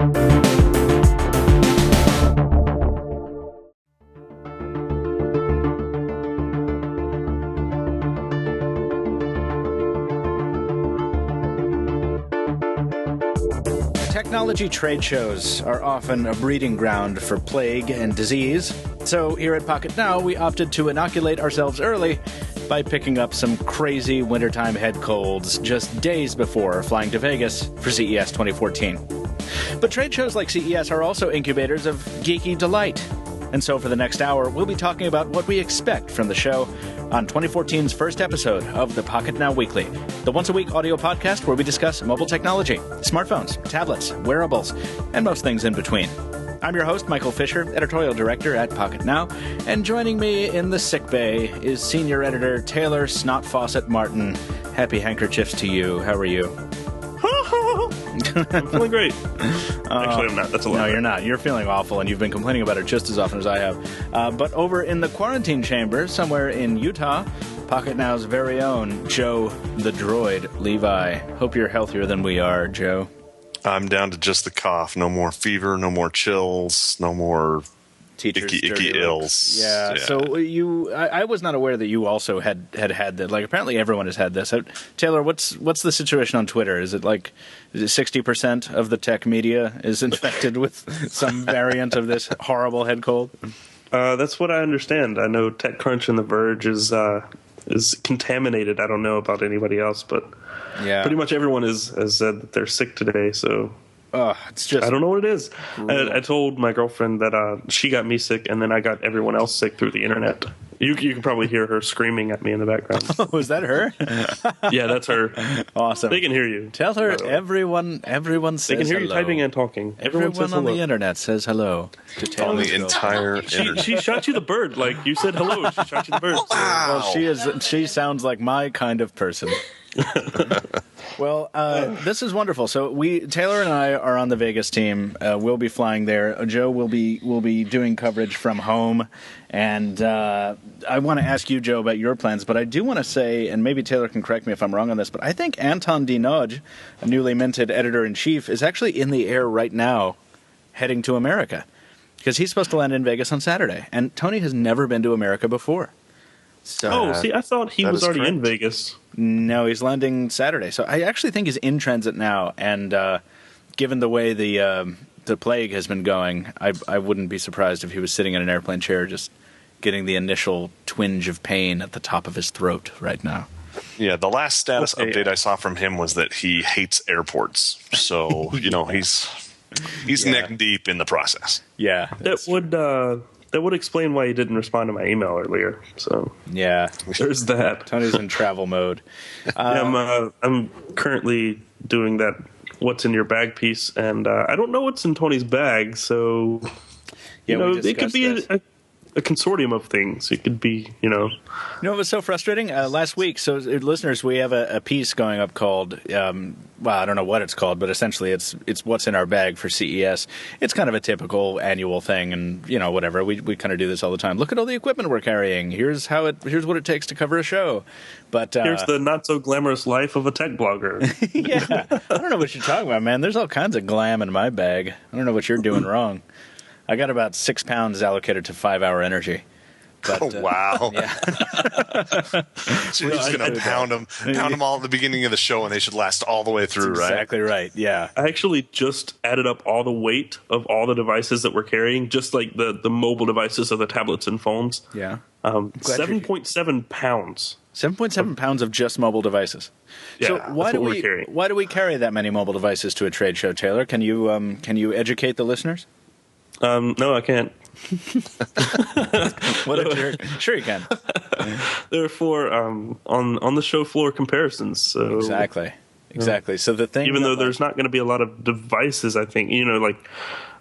Technology trade shows are often a breeding ground for plague and disease, so here at Pocketnow we opted to inoculate ourselves early by picking up some crazy wintertime head colds just days before flying to Vegas for CES 2014. But trade shows like CES are also incubators of geeky delight, and so for the next hour we'll be talking about what we expect from the show on 2014's first episode of the Pocketnow Weekly, the once-a-week audio podcast where we discuss mobile technology, smartphones, tablets, wearables, and most things in between. I'm your host, Michael Fisher, editorial director at Pocketnow, and joining me in the sickbay is senior editor Taylor Snot Faucet Martin. Happy handkerchiefs to you. How are you? I'm feeling great. Actually, I'm not. That's a lie. No, you're not. You're feeling awful, and you've been complaining about it just as often as I have. But over in the quarantine chamber, somewhere in Utah, Pocketnow's very own Joe the Droid Levi. Hope you're healthier than we are, Joe. I'm down to just the cough. No more fever, no more chills, no more icky ills. Yeah. So I was not aware that you also had that. Like, apparently everyone has had this. Taylor, what's the situation on Twitter? Is it 60% of the tech media is infected with some variant of this horrible head cold? That's what I understand. I know TechCrunch and The Verge is contaminated. I don't know about anybody else, but yeah, pretty much everyone has said that they're sick today. So. It's just, I don't know what it is. I told my girlfriend that she got me sick, and then I got everyone else sick through the internet. You can probably hear her screaming at me in the background. Oh, is that her? Yeah, that's her. Awesome. They can hear you. Tell her everyone says they can hear hello. You typing and talking. Everyone on the internet says hello to Taylor. On the entire internet. She shot you the bird. Like you said hello. She shot you the bird. Wow. Well, she sounds like my kind of person. Well, this is wonderful. So Taylor and I are on the Vegas team. We'll be flying there. Joe will be doing coverage from home, and I want to ask you, Joe, about your plans. But I do want to say, and maybe Taylor can correct me if I'm wrong on this, but I think Anton Dinoj, a newly minted editor-in-chief, is actually in the air right now, heading to America, because he's supposed to land in Vegas on Saturday, and Tony has never been to America before. So, see, I thought he was already in Vegas. No, he's landing Saturday. So I actually think he's in transit now. And given the way the plague has been going, I wouldn't be surprised if he was sitting in an airplane chair just getting the initial twinge of pain at the top of his throat right now. Yeah, the last status update I saw from him was that he hates airports. So, he's neck deep in the process. Yeah. That would explain why he didn't respond to my email earlier. So yeah, there's that. Tony's in travel mode. I'm currently doing that "What's in your bag" piece, and I don't know what's in Tony's bag. So it could be a consortium of things. It could be, You know what was so frustrating? Last week, so listeners, we have a piece going up called, I don't know what it's called, but essentially it's what's in our bag for CES. It's kind of a typical annual thing, and, whatever. We kind of do this all the time. Look at all the equipment we're carrying. Here's here's what it takes to cover a show. But here's the not-so-glamorous life of a tech blogger. Yeah. I don't know what you're talking about, man. There's all kinds of glam in my bag. I don't know what you're doing wrong. I got about 6 pounds allocated to 5-hour energy. But, wow. Yeah. So you're just going to pound them all at the beginning of the show, and they should last all the way through, That's right? Exactly right, yeah. I actually just added up all the weight of all the devices that we're carrying, just like the mobile devices of the tablets and phones. Yeah. 7.7 pounds. 7.7 pounds of just mobile devices. Yeah, so why do we carry that many mobile devices to a trade show, Taylor? Can you educate the listeners? No, I can't. What a jerk. Sure you can. They're for on the show floor comparisons. So Exactly. So the thing, even though there's not going to be a lot of devices, I think, like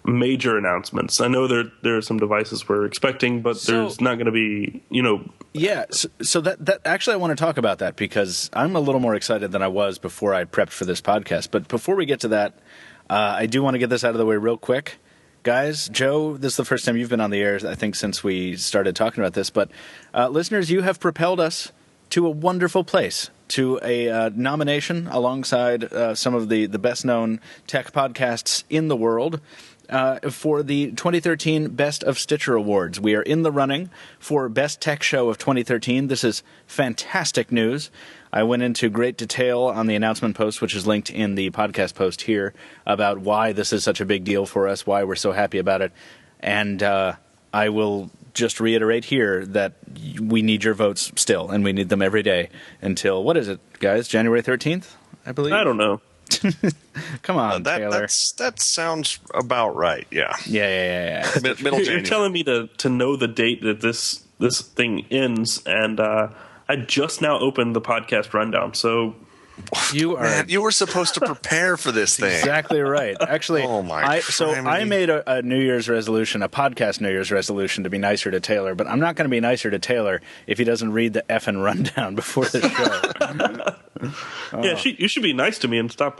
major announcements. I know there are some devices we're expecting, but there's not going to be, Yeah. So that actually I want to talk about that because I'm a little more excited than I was before I prepped for this podcast. But before we get to that, I do want to get this out of the way real quick. Guys, Joe, this is the first time you've been on the air, I think, since we started talking about this. But listeners, you have propelled us to a wonderful place, to a nomination alongside some of the best-known tech podcasts in the world for the 2013 Best of Stitcher Awards. We are in the running for Best Tech Show of 2013. This is fantastic news. I went into great detail on the announcement post, which is linked in the podcast post here, about why this is such a big deal for us, why we're so happy about it. And I will just reiterate here that we need your votes still, and we need them every day until, what is it, guys, January 13th, I believe? I don't know. Come on, Taylor. That sounds about right, yeah. Yeah. Middle January. You're telling me to know the date that this thing ends, and I just now opened the podcast rundown, so... You were supposed to prepare for this thing. Exactly right. Actually, I made a New Year's resolution, a podcast New Year's resolution, to be nicer to Taylor, but I'm not going to be nicer to Taylor if he doesn't read the effing rundown before the show. Yeah, you should be nice to me and stop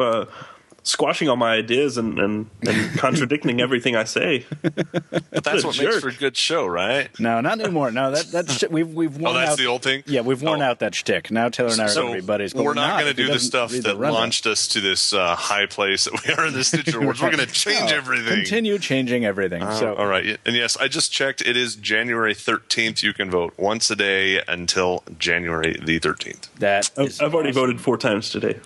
squashing all my ideas and contradicting everything I say. But that's what makes for a good show, right? No, not anymore. No, that's we've worn out. That's the old thing? Yeah, we've worn out that shtick. Now Taylor and I are going to be buddies. But we're not going to do the stuff that launched us to this high place that we are in the Stitcher Awards. We're going to change everything. Continue changing everything. All right. And yes, I just checked. It is January 13th. You can vote once a day until January the 13th. I've already voted 4 times today.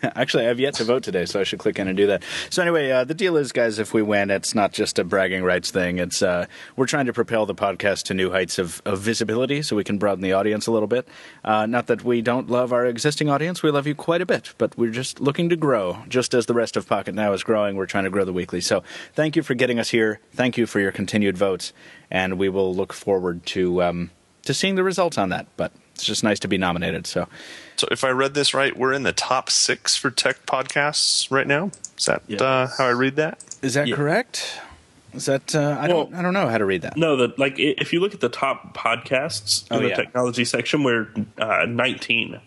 Actually, I've yet to vote today, so I should click in and do that. So anyway, the deal is, guys, if we win, it's not just a bragging rights thing. It's we're trying to propel the podcast to new heights of visibility so we can broaden the audience a little bit. Not that we don't love our existing audience. We love you quite a bit, but we're just looking to grow. Just as the rest of Pocketnow is growing, we're trying to grow the weekly. So thank you for getting us here. Thank you for your continued votes, and we will look forward to seeing the results on that. But it's just nice to be nominated. So if I read this right, we're in the top 6 for tech podcasts right now. Is that how I read that? Is that correct? Is that I don't know how to read that. No, if you look at the top podcasts in the technology section, we're 19.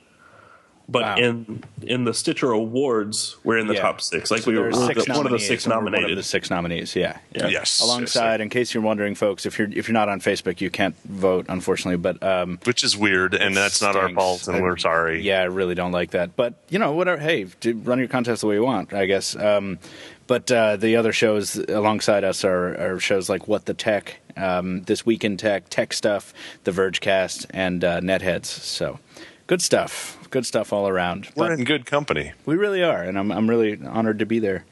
But in the Stitcher Awards, we're in the top 6. Like we were one of the 6 nominated. One of the 6 nominees, Yes. Alongside, in case you're wondering, folks, if you're not on Facebook, you can't vote, unfortunately. But which is weird, and that's not our fault, and we're sorry. Yeah, I really don't like that. But whatever. Hey, run your contest the way you want, I guess. But the other shows alongside us are shows like What the Tech, This Week in Tech Stuff, The Vergecast, and Netheads. So good stuff. Good stuff all around. We're in good company. We really are, and I'm really honored to be there.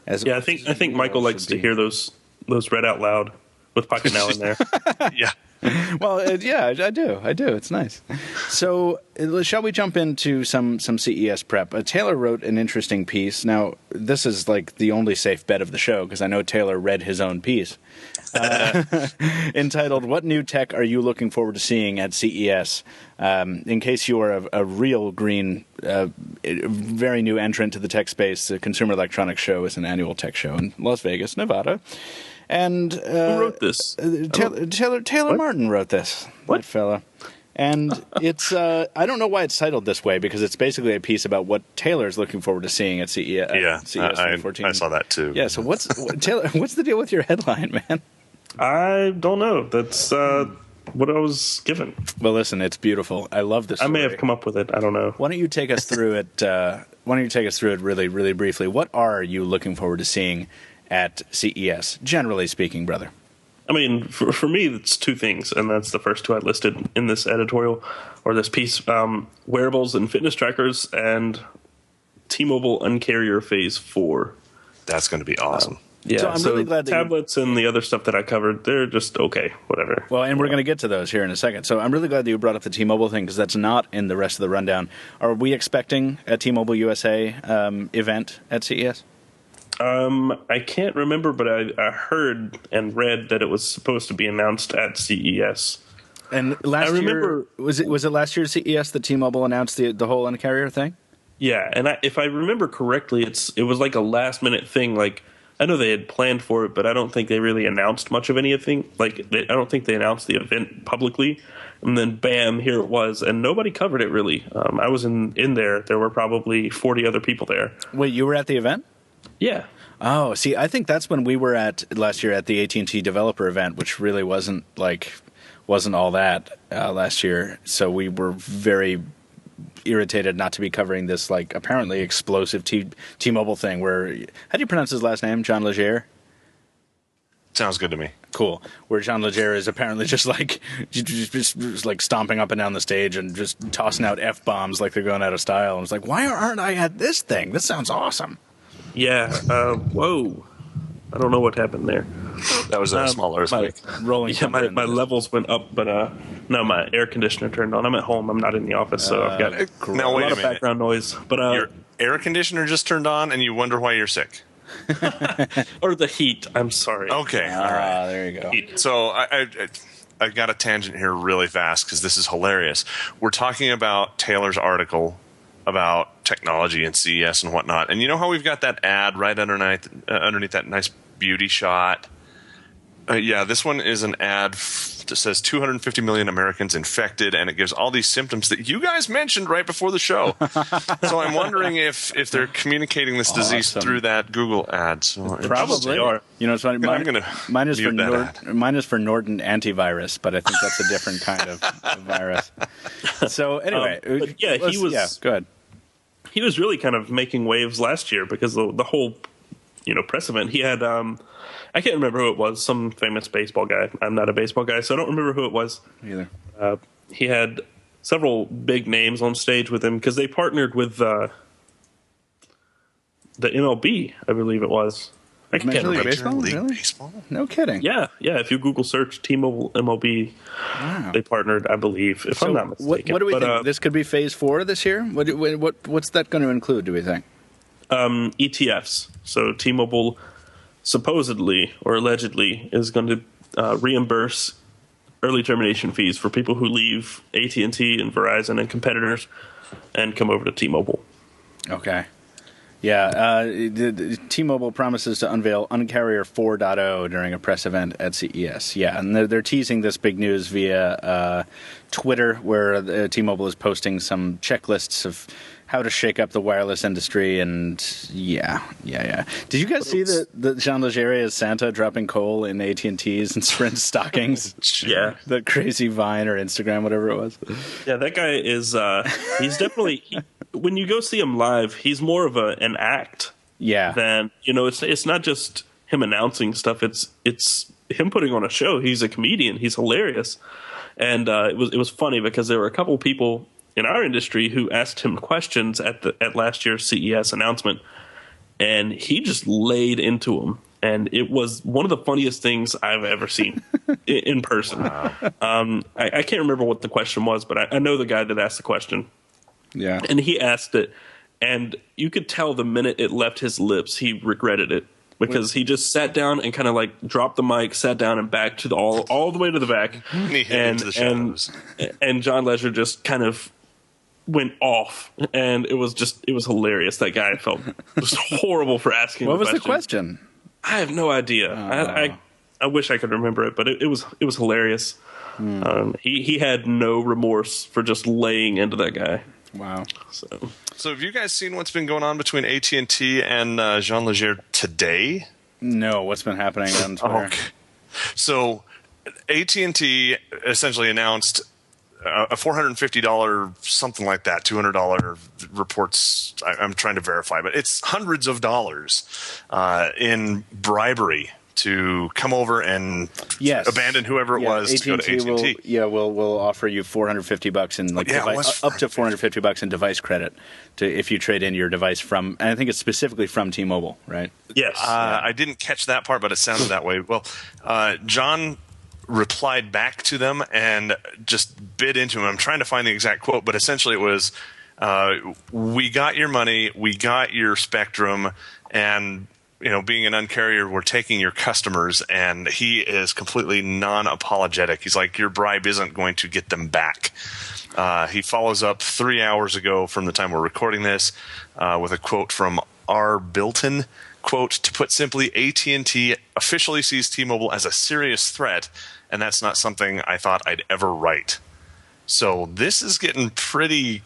I think Michael likes to hear those read out loud with Pocketnow in there. Yeah. Well, I do. It's nice. So, shall we jump into some CES prep? Taylor wrote an interesting piece. Now, this is like the only safe bet of the show because I know Taylor read his own piece. Entitled, "What New Tech Are You Looking Forward to Seeing at CES?" In case you are a real green, very new entrant to the tech space, the Consumer Electronics Show is an annual tech show in Las Vegas, Nevada. And who wrote this? Taylor Martin wrote this. What? That fella. And it's I don't know why it's titled this way because it's basically a piece about what Taylor's looking forward to seeing at CES. CES 2014. I saw that too. Yeah. So Taylor? What's the deal with your headline, man? I don't know. That's what I was given. Well, listen, it's beautiful. I love this story. I may have come up with it. I don't know. Why don't you take us through it? Really, really briefly? What are you looking forward to seeing at CES, generally speaking, brother? I mean, for me, it's 2 things, and that's the first 2 I listed in this editorial or this piece: wearables and fitness trackers, and T-Mobile Uncarrier Phase 4. That's going to be awesome. So I'm really glad that tablets and the other stuff that I covered, they're just okay, whatever. Well, and we're going to get to those here in a second. So I'm really glad that you brought up the T-Mobile thing because that's not in the rest of the rundown. Are we expecting a T-Mobile USA event at CES? I can't remember, but I heard and read that it was supposed to be announced at CES. And year, was it last year's CES that T-Mobile announced the whole Uncarrier thing? Yeah, and if I remember correctly, it was like a last minute thing. Like, I know they had planned for it, but I don't think they really announced much of anything. Like, I don't think they announced the event publicly. And then, bam, here it was. And nobody covered it, really. I was in there. There were probably 40 other people there. Wait, you were at the event? Yeah. Oh, see, I think that's when we were last year at the AT&T developer event, which really wasn't wasn't all that last year. So we were very irritated not to be covering this like apparently explosive T-Mobile thing. Where how do you pronounce his last name? John Legere. Sounds good to me. Cool. Where John Legere is apparently just like stomping up and down the stage and just tossing out F-bombs like they're going out of style. And it's like, why aren't I at this thing? This sounds awesome. Yeah. Whoa. I don't know what happened there. That was a small earthquake. Rolling. Yeah, my levels went up, but no, my air conditioner turned on. I'm at home. I'm not in the office, so I've got a lot of background noise. But your air conditioner just turned on, and you wonder why you're sick. Or the heat. I'm sorry. Okay, all right. There you go. Heat. So I got a tangent here really fast because this is hilarious. We're talking about Taylor's article about technology and CES and whatnot, and you know how we've got that ad right underneath that nice beauty shot. Yeah, this one is an ad that says 250 million Americans infected, and it gives all these symptoms that you guys mentioned right before the show. So I'm wondering if they're communicating this disease through that Google ad. So probably are. You know, it's funny. Mine is for Norton antivirus, but I think that's a different kind of virus. So anyway, he was. Yeah, go ahead. He was really kind of making waves last year because the whole, press event. He had. I can't remember who it was, some famous baseball guy. I'm not a baseball guy, so I don't remember who it was. Either. He had several big names on stage with him because they partnered with the MLB, I believe it was. I can't remember. Baseball? Really? Baseball? No kidding. Yeah. If you Google search T-Mobile MLB, wow. They partnered, I believe, if I'm not mistaken. What do we think? This could be phase 4 this year? What's that going to include, do we think? ETFs. So T-Mobile supposedly or allegedly is going to reimburse early termination fees for people who leave AT&T and Verizon and competitors and come over to T-Mobile. Okay. Yeah, T-Mobile promises to unveil Uncarrier 4.0 during a press event at CES. Yeah, and they're teasing this big news via Twitter, where T-Mobile is posting some checklists of how to shake up the wireless industry, and yeah. Did you guys see the Jean Legere as Santa dropping coal in AT&T's and Sprint stockings? Yeah. The crazy Vine or Instagram, whatever it was. Yeah, that guy is, he's definitely, when you go see him live, he's more of an act. Yeah. Than, it's not just him announcing stuff, it's him putting on a show. He's a comedian. He's hilarious. And it was funny because there were a couple people in our industry who asked him questions at last year's CES announcement, and he just laid into them. And it was one of the funniest things I've ever seen in person. Wow. I can't remember what the question was, but I know the guy that asked the question. Yeah. And he asked it, and you could tell the minute it left his lips, he regretted it. Because he just sat down and kind of like dropped the mic, sat down and back to all the way to the back. And John Legere just kind of went off, and it was hilarious. That guy felt just horrible for asking. What was the question? I have no idea. I wish I could remember it, but it was hilarious. He had no remorse for just laying into that guy. Wow. So have you guys seen what's been going on between AT&T and Jean Legere today? No, what's been happening on Twitter? Okay. So AT&T essentially announced a $450 something like that, $200 reports. I'm trying to verify, but it's hundreds of dollars in bribery to come over and abandon whoever it was to go to AT&T. We'll offer you $450 in up to $450 in device credit if you trade in your device from, and I think it's specifically from T-Mobile, right? Yes. I didn't catch that part, but it sounded that way. Well, John replied back to them and just bit into him. I'm trying to find the exact quote, but essentially it was, we got your money, we got your spectrum, and being an uncarrier, we're taking your customers. And he is completely non-apologetic. He's like, your bribe isn't going to get them back. He follows up 3 hours ago from the time we're recording this with a quote from R. Bilton. Quote, to put simply, AT&T officially sees T-Mobile as a serious threat, and that's not something I thought I'd ever write. So this is getting pretty...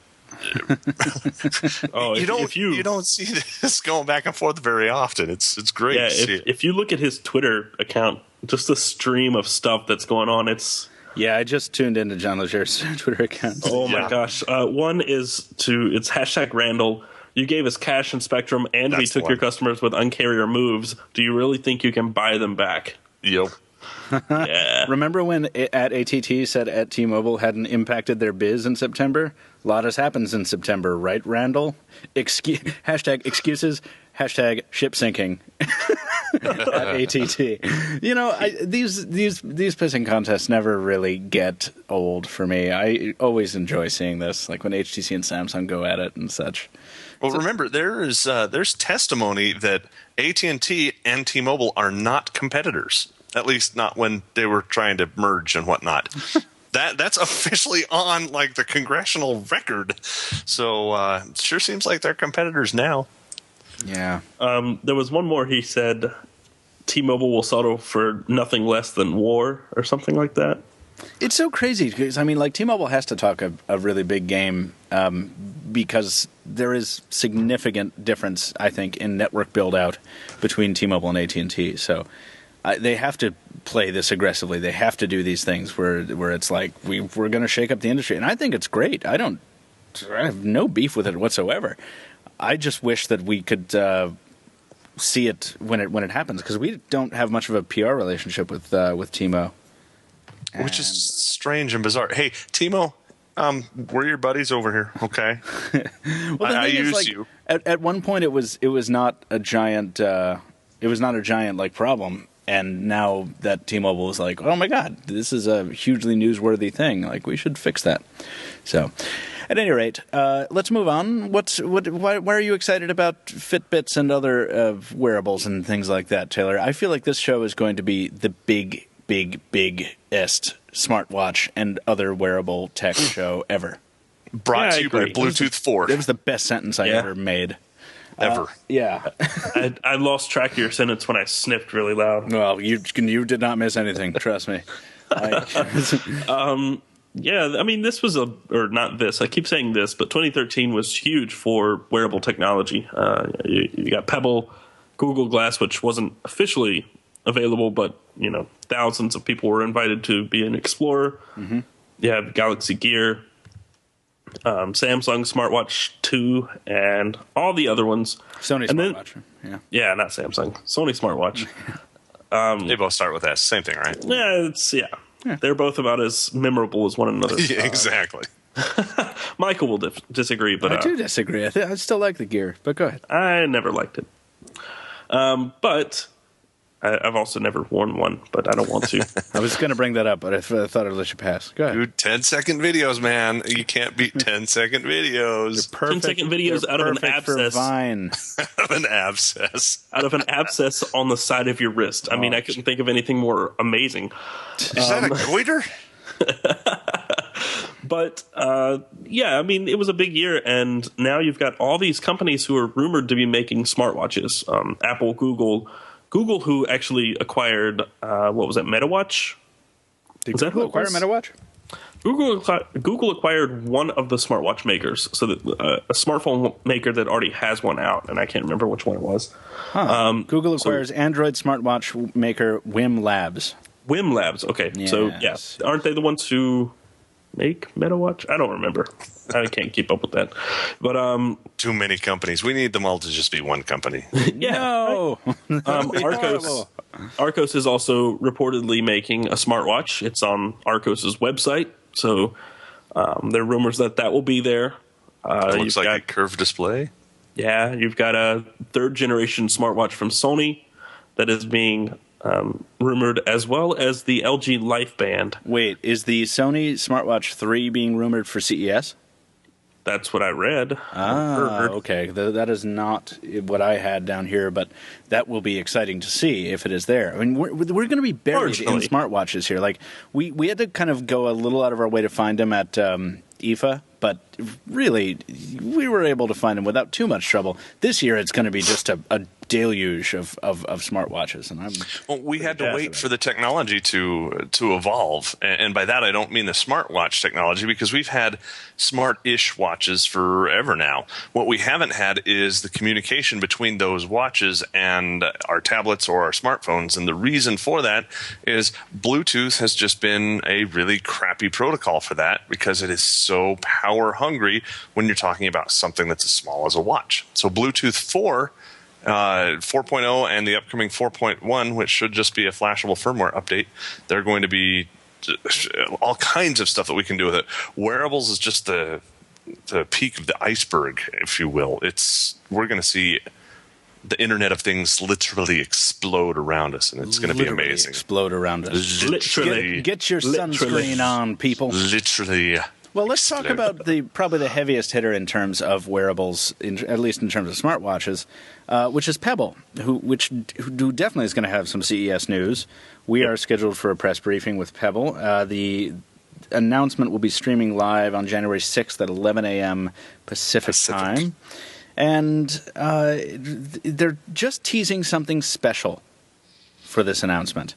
you don't see this going back and forth very often. It's great to see it. If you look at his Twitter account, just the stream of stuff that's going on, it's Yeah, I just tuned into John Legere's Twitter account. Oh my gosh. One is it's hashtag Randall. You gave us cash and Spectrum, and we took your customers with uncarrier moves. Do you really think you can buy them back? Yep. Yeah. Remember when at ATT said at T-Mobile hadn't impacted their biz in September? A lot has happens in September, right, Randall? Hashtag excuses, hashtag ship sinking at ATT. You know, these pissing contests never really get old for me. I always enjoy seeing this, like when HTC and Samsung go at it and such. Well, remember, there's testimony that AT&T and T-Mobile are not competitors. At least not when they were trying to merge and whatnot. That's officially on like the congressional record. So it sure seems like they're competitors now. Yeah. There was one more. He said T-Mobile will settle for nothing less than war or something like that. It's so crazy because, I mean, like T-Mobile has to talk a really big game because there is significant difference, I think, in network build-out between T-Mobile and AT&T. So they have to play this aggressively. They have to do these things where it's like we're going to shake up the industry, and I think it's great. I have no beef with it whatsoever. I just wish that we could see it when it happens because we don't have much of a PR relationship with T-Mo, which is strange and bizarre. Hey, T-Mo, we're your buddies over here, okay? Well, I use like, you. At one point, it was not a giant. It was not a giant like problem. And now that T-Mobile is like, oh my God, this is a hugely newsworthy thing. Like, we should fix that. So, at any rate, let's move on. Why are you excited about Fitbits and other wearables and things like that, Taylor? I feel like this show is going to be the biggest smartwatch and other wearable tech show ever. Brought to you by Bluetooth 4. It was the best sentence I ever made. Ever. Yeah. I lost track of your sentence when I sniffed really loud. Well, you did not miss anything. Trust me. Yeah, I mean, this was I keep saying this, but 2013 was huge for wearable technology. You got Pebble, Google Glass, which wasn't officially available, but, you know, thousands of people were invited to be an explorer. Mm-hmm. You have Galaxy Gear, Samsung Smartwatch 2, and all the other ones. Sony Smartwatch. Yeah, not Samsung. Sony Smartwatch. They both start with S. Same thing, right? Yeah, they're both about as memorable as one another. Yeah, exactly. Michael will disagree, but I do disagree. I still like the Gear, but go ahead. I never liked it. But I've also never worn one, but I don't want to. I was going to bring that up, but I thought I'd let you pass. Go ahead. Dude, 10-second videos, man. You can't beat 10-second videos. They're perfect. 10-second videos out of an abscess. Vine. Out of an abscess. Out of an abscess on the side of your wrist. I mean, I couldn't think of anything more amazing. Is that a goiter? But, yeah, I mean, it was a big year, and now you've got all these companies who are rumored to be making smartwatches. Apple, Google, who actually acquired, what was it, MetaWatch? Did Google acquire MetaWatch? Google acquired one of the smartwatch makers, so that a smartphone maker that already has one out, and I can't remember which one it was. Google acquires Android smartwatch maker Whim Labs. Whim Labs, okay. Yes. So, yeah, aren't they the ones who make MetaWatch? I don't remember. I can't keep up with that. But too many companies. We need them all to just be one company. Yeah. No. Arcos is also reportedly making a smartwatch. It's on Arcos's website, so there are rumors that will be there. It looks like a curved display. Yeah, you've got a third-generation smartwatch from Sony that is being rumored, as well as the LG Life Band. Wait, is the Sony Smartwatch 3 being rumored for CES? That's what I read. Okay. That is not what I had down here, but that will be exciting to see if it is there. I mean, we're going to be buried in smartwatches here. Like we had to kind of go a little out of our way to find them at IFA but really, we were able to find them without too much trouble. This year, it's going to be just a deluge of smartwatches, and we had to wait for the technology to evolve, and by that I don't mean the smartwatch technology, because we've had smart-ish watches forever now. What we haven't had is the communication between those watches and our tablets or our smartphones, and the reason for that is Bluetooth has just been a really crappy protocol for that, because it is so power hungry when you're talking about something that's as small as a watch. So Bluetooth 4.0 and the upcoming 4.1, which should just be a flashable firmware update, they're going to be all kinds of stuff that we can do with it. Wearables is just the peak of the iceberg, if you will. We're going to see the Internet of Things literally explode around us, and it's going to be amazing. Explode around us. Literally. Get your sunscreen on, people. Literally. Well, let's talk about probably the heaviest hitter in terms of wearables, at least in terms of smartwatches, which is Pebble, who definitely is going to have some CES news. We are scheduled for a press briefing with Pebble. The announcement will be streaming live on January 6th at 11 a.m. Pacific time. And they're just teasing something special for this announcement.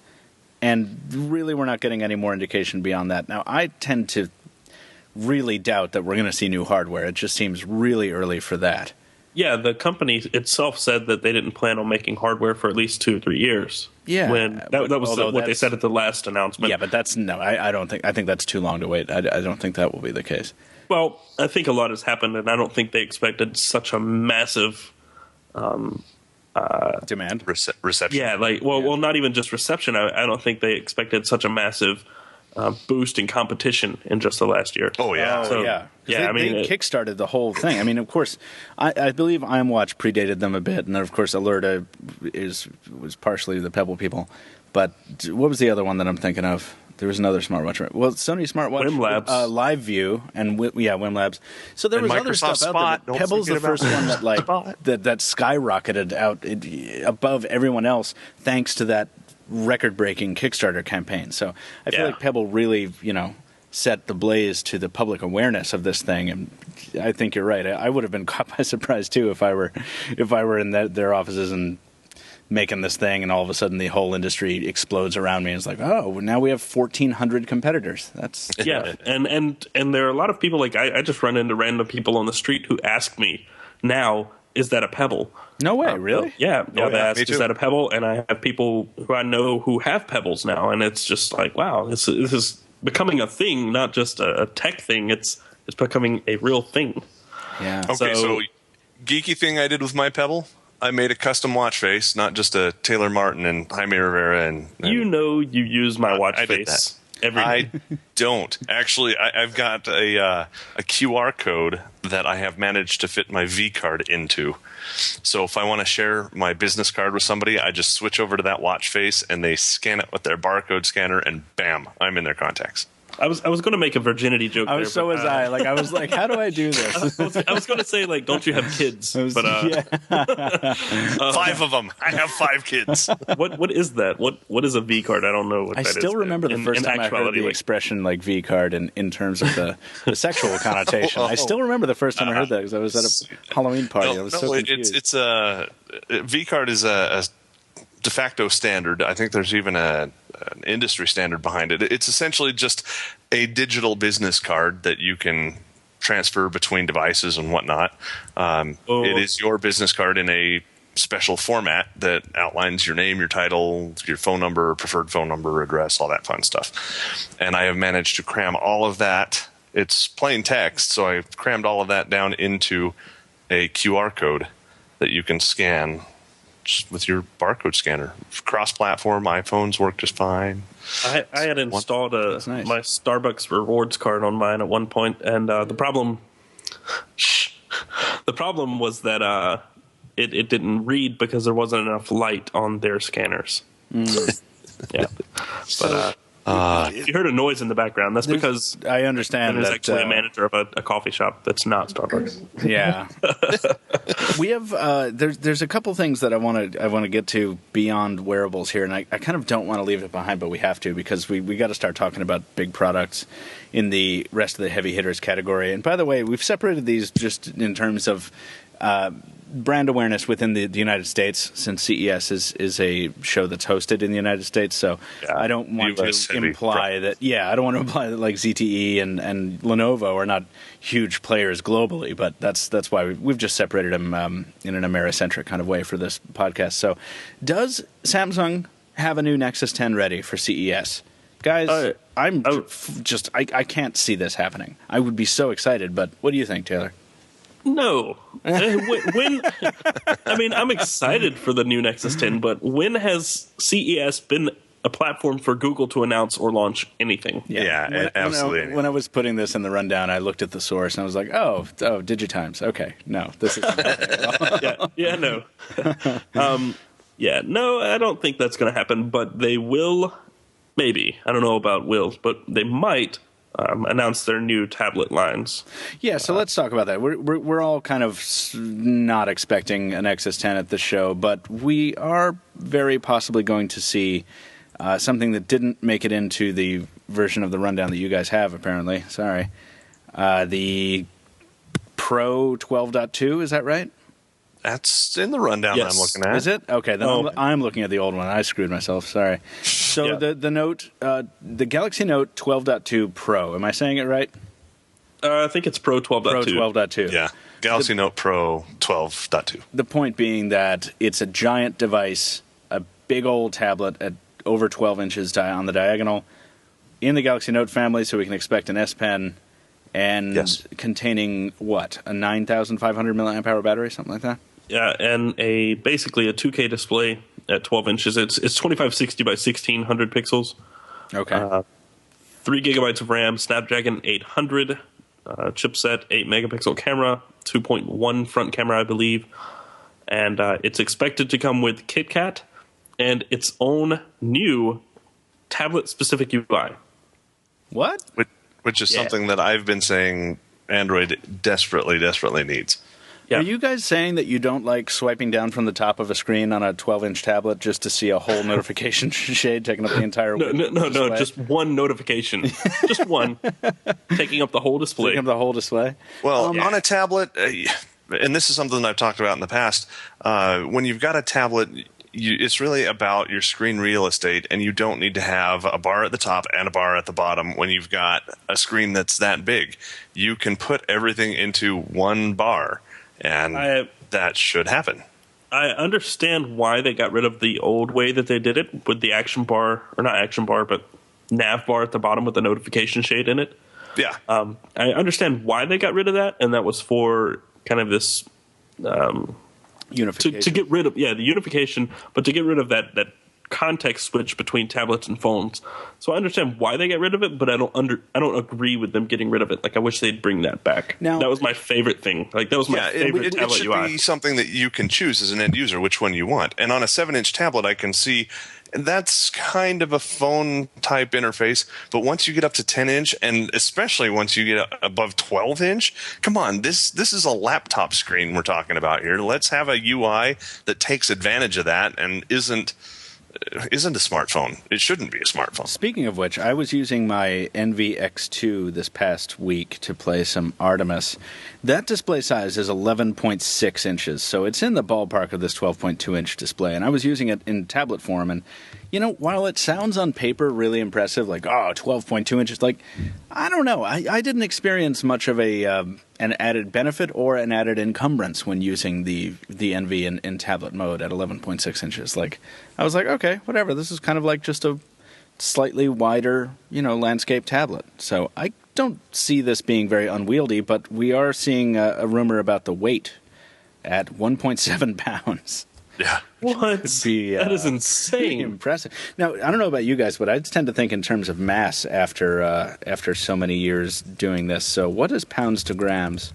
And really, we're not getting any more indication beyond that. Now, I tend to really doubt that we're going to see new hardware. It just seems really early for that. Yeah, the company itself said that they didn't plan on making hardware for at least 2 or 3 years. Yeah, when that was what they said at the last announcement. Yeah, but I don't think. I think that's too long to wait. I don't think that will be the case. Well, I think a lot has happened, and I don't think they expected such a massive demand reception. Yeah, well, not even just reception. I don't think they expected such a massive boost in competition in just the last year. Oh yeah, They kickstarted the whole thing. I mean, of course, I believe IMWatch predated them a bit, and then of course Alerta was partially the Pebble people. But what was the other one that I'm thinking of? There was another smartwatch. Right? Well, Sony smartwatch, WimLabs, Live View, and WimLabs. So there was other stuff out there. Pebble's the first one that that skyrocketed out above everyone else, thanks to that record-breaking Kickstarter campaign. So I feel like Pebble really, set the blaze to the public awareness of this thing, and I think you're right. I would have been caught by surprise too if I were in their offices and making this thing, and all of a sudden the whole industry explodes around me. And it's like, oh, now we have 1,400 competitors. That's and there are a lot of people. Like I just run into random people on the street who ask me now, is that a Pebble? No way, really? Yeah, they ask, is that a Pebble? And I have people who I know who have Pebbles now, and it's just like, wow, this is becoming a thing, not just a tech thing. It's becoming a real thing. Yeah. Okay, so geeky thing I did with my Pebble, I made a custom watch face, not just a Taylor Martin and Jaime Rivera. And you use my watch face. I don't. Actually, I've got a QR code that I have managed to fit my V card into. So if I want to share my business card with somebody, I just switch over to that watch face, and they scan it with their barcode scanner, and bam, I'm in their contacts. I was going to make a virginity joke. I was like, how do I do this? I was going to say, like, don't you have kids? 5 of them. I have 5 kids. What is that? What is a V card? I don't know what that is. I still remember the first time I heard the expression like V card in terms of the sexual connotation. I still remember the first time I heard that because I was at a Halloween party. I was so confused. It's a V card is a de facto standard. I think there's even an industry standard behind it. It's essentially just a digital business card that you can transfer between devices and whatnot. It is your business card in a special format that outlines your name, your title, your phone number, preferred phone number, address, all that fun stuff. And I have managed to cram all of that. It's plain text, so I've crammed all of that down into a QR code that you can scan with your barcode scanner. Cross-platform, iPhones work just fine. I had installed my Starbucks rewards card on mine at one point, and the problem was that it didn't read because there wasn't enough light on their scanners. Yeah, but if you heard a noise in the background, that's because I understand there's that actually a manager of a coffee shop that's not Starbucks. Yeah. We have there's a couple things that I want to get to beyond wearables here, and I kind of don't want to leave it behind, but we have to because we got to start talking about big products in the rest of the heavy hitters category. And by the way, we've separated these just in terms of brand awareness within the United States, since CES is a show that's hosted in the United States. So I don't want to imply that. Yeah, I don't want to imply that like ZTE and Lenovo are not huge players globally. But that's why we've just separated them in an Americentric kind of way for this podcast. So, does Samsung have a new Nexus 10 ready for CES? Guys, I can't see this happening. I would be so excited, but what do you think, Taylor? No. When I mean, I'm excited for the new Nexus 10, but when has CES been a platform for Google to announce or launch anything? Yeah, absolutely. When I was putting this in the rundown, I looked at the source and I was like, oh, Digitimes. Okay, no, this is no. No, I don't think that's going to happen, but they will, maybe. I don't know about will, but they might announce their new tablet lines. Yeah, so let's talk about that. We're all kind of not expecting an Nexus 10 at the show, but we are very possibly going to see something that didn't make it into the version of the rundown that you guys have, apparently. Sorry. The Pro 12.2, is that right? That's in the rundown I'm looking at. Is it? Okay, then I'm looking at the old one. I screwed myself. Sorry. So the Note, the Galaxy Note 12.2 Pro. Am I saying it right? I think it's Pro 12.2. Pro 12.2. Yeah. Galaxy Note Pro 12.2. The point being that it's a giant device, a big old tablet at over 12 inches on the diagonal, in the Galaxy Note family, so we can expect an S Pen, and containing what, a 9,500 milliamp hour battery, something like that. Yeah, and basically a 2K display at 12 inches. It's 2560 by 1600 pixels. Okay. 3 gigabytes of RAM, Snapdragon 800 chipset, 8 megapixel camera, 2.1 front camera, I believe, and it's expected to come with KitKat and its own new tablet-specific UI. What? Which is something that I've been saying Android desperately needs. Yeah. Are you guys saying that you don't like swiping down from the top of a screen on a 12-inch tablet just to see a whole notification shade taking up the entire window? No, just one notification. Just one. Taking up the whole display. Taking up the whole display? Well, on a tablet, and this is something that I've talked about in the past, when you've got a tablet, it's really about your screen real estate, and you don't need to have a bar at the top and a bar at the bottom when you've got a screen that's that big. You can put everything into one bar. And that should happen. I understand why they got rid of the old way that they did it with the action bar, or not action bar, but nav bar at the bottom with the notification shade in it. Yeah. I understand why they got rid of that, and that was for kind of this unification. To get rid of the unification, but to get rid of that context switch between tablets and phones. So I understand why they get rid of it, but I don't agree with them getting rid of it. Like, I wish they'd bring that back. Now, that was my favorite thing. Like, that was my favorite tablet UI. It should be something that you can choose as an end user which one you want. And on a 7-inch tablet, I can see that's kind of a phone type interface. But once you get up to 10-inch, and especially once you get above 12-inch, come on, this is a laptop screen we're talking about here. Let's have a UI that takes advantage of that and isn't a smartphone. It shouldn't be a smartphone. Speaking of which, I was using my Envy X2 this past week to play some Artemis. That display size is 11.6 inches, so it's in the ballpark of this 12.2-inch display. And I was using it in tablet form, and while it sounds on paper really impressive, like 12.2 inches, like I don't know, I didn't experience much of an added benefit or an added encumbrance when using the Envy in tablet mode at 11.6 inches. Like, I was like, okay, whatever. This is kind of like just a slightly wider, landscape tablet. So I don't see this being very unwieldy, but we are seeing a rumor about the weight at 1.7 pounds. Yeah. What? That is insane. Impressive. Now, I don't know about you guys, but I tend to think in terms of mass after so many years doing this. So what is pounds to grams?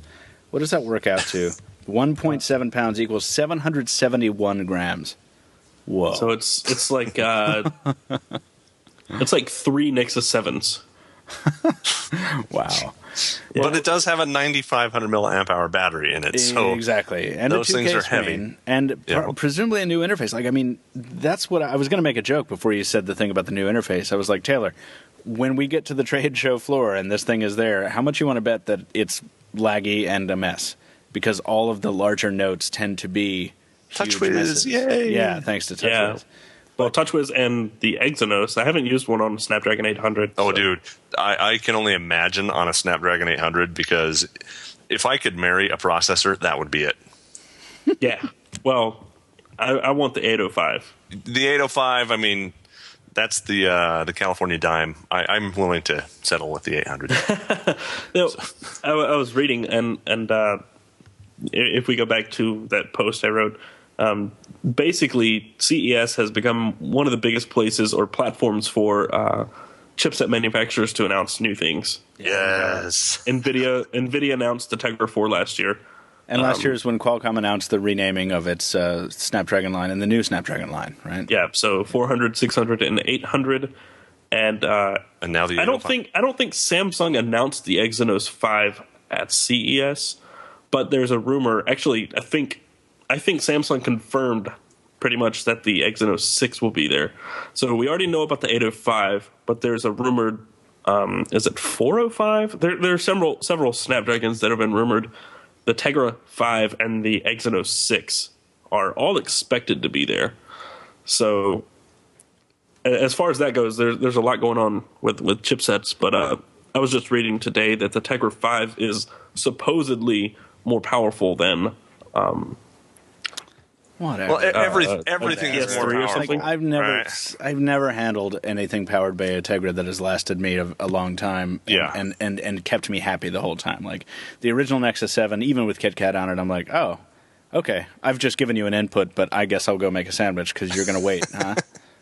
What does that work out to? 1.7 pounds equals 771 grams. Whoa. So it's like it's like 3 Nexus 7s. Wow. But it does have a 9,500 milliamp hour battery in it, so exactly, and those a 2K things are screen, heavy, and presumably a new interface. Like, I mean, that's what I was going to make a joke before you said the thing about the new interface. I was like, Taylor, when we get to the trade show floor and this thing is there, how much you want to bet that it's laggy and a mess? Because all of the larger notes tend to be TouchWiz, yay! Yeah, thanks to TouchWiz. Yeah. Well, TouchWiz and the Exynos. I haven't used one on Snapdragon 800. Oh, dude, I can only imagine on a Snapdragon 800, because if I could marry a processor, that would be it. Yeah. Well, I want the 805. The 805, I mean, that's the California dime. I'm willing to settle with the 800. I was reading, and if we go back to that post I wrote, basically CES has become one of the biggest places or platforms for chipset manufacturers to announce new things. Yes. NVIDIA announced the Tegra 4 last year. And last year is when Qualcomm announced the renaming of its Snapdragon line and the new Snapdragon line, right? Yeah, so 400, 600, and 800. And now the 805. I don't think Samsung announced the Exynos 5 at CES, but there's a rumor. Actually, I think Samsung confirmed pretty much that the Exynos 6 will be there. So we already know about the 805, but there's a rumored, is it 405? There are several Snapdragons that have been rumored. The Tegra 5 and the Exynos 6 are all expected to be there. So as far as that goes, there's a lot going on with chipsets. But I was just reading today that the Tegra 5 is supposedly more powerful than whatever. Well, everything is more PS3 or powerful. something. I've never handled anything powered by a Tegra that has lasted me a long time and kept me happy the whole time. Like the original Nexus 7, even with KitKat on it, I'm like, oh, okay, I've just given you an input, but I guess I'll go make a sandwich because you're going to wait, huh?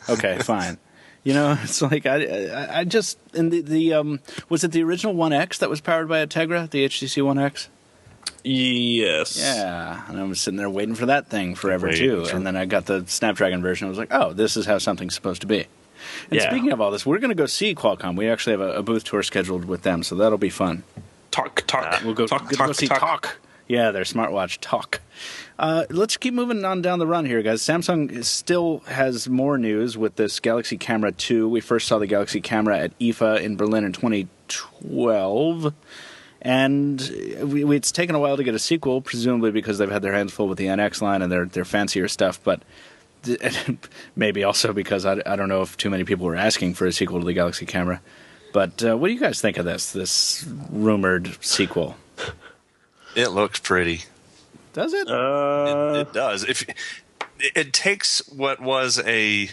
Okay, fine. You know, it's like I just and the was it the original 1X that was powered by a Tegra, the HTC 1X? Yes. Yeah, and I was sitting there waiting for that thing forever too, and then I got the Snapdragon version. I was like, oh, this is how something's supposed to be. And speaking of all this, we're going to go see Qualcomm. We actually have a booth tour scheduled with them, so that'll be fun. We'll go see Talk. Yeah, their smartwatch Talk. Let's keep moving on down the run here, guys. Samsung still has more news with this Galaxy Camera 2. We first saw the Galaxy Camera at IFA in Berlin in 2012. And it's taken a while to get a sequel, presumably because they've had their hands full with the NX line and their fancier stuff, but maybe also because I don't know if too many people were asking for a sequel to the Galaxy Camera. But what do you guys think of this rumored sequel? It looks pretty. Does it? It does. It takes what was an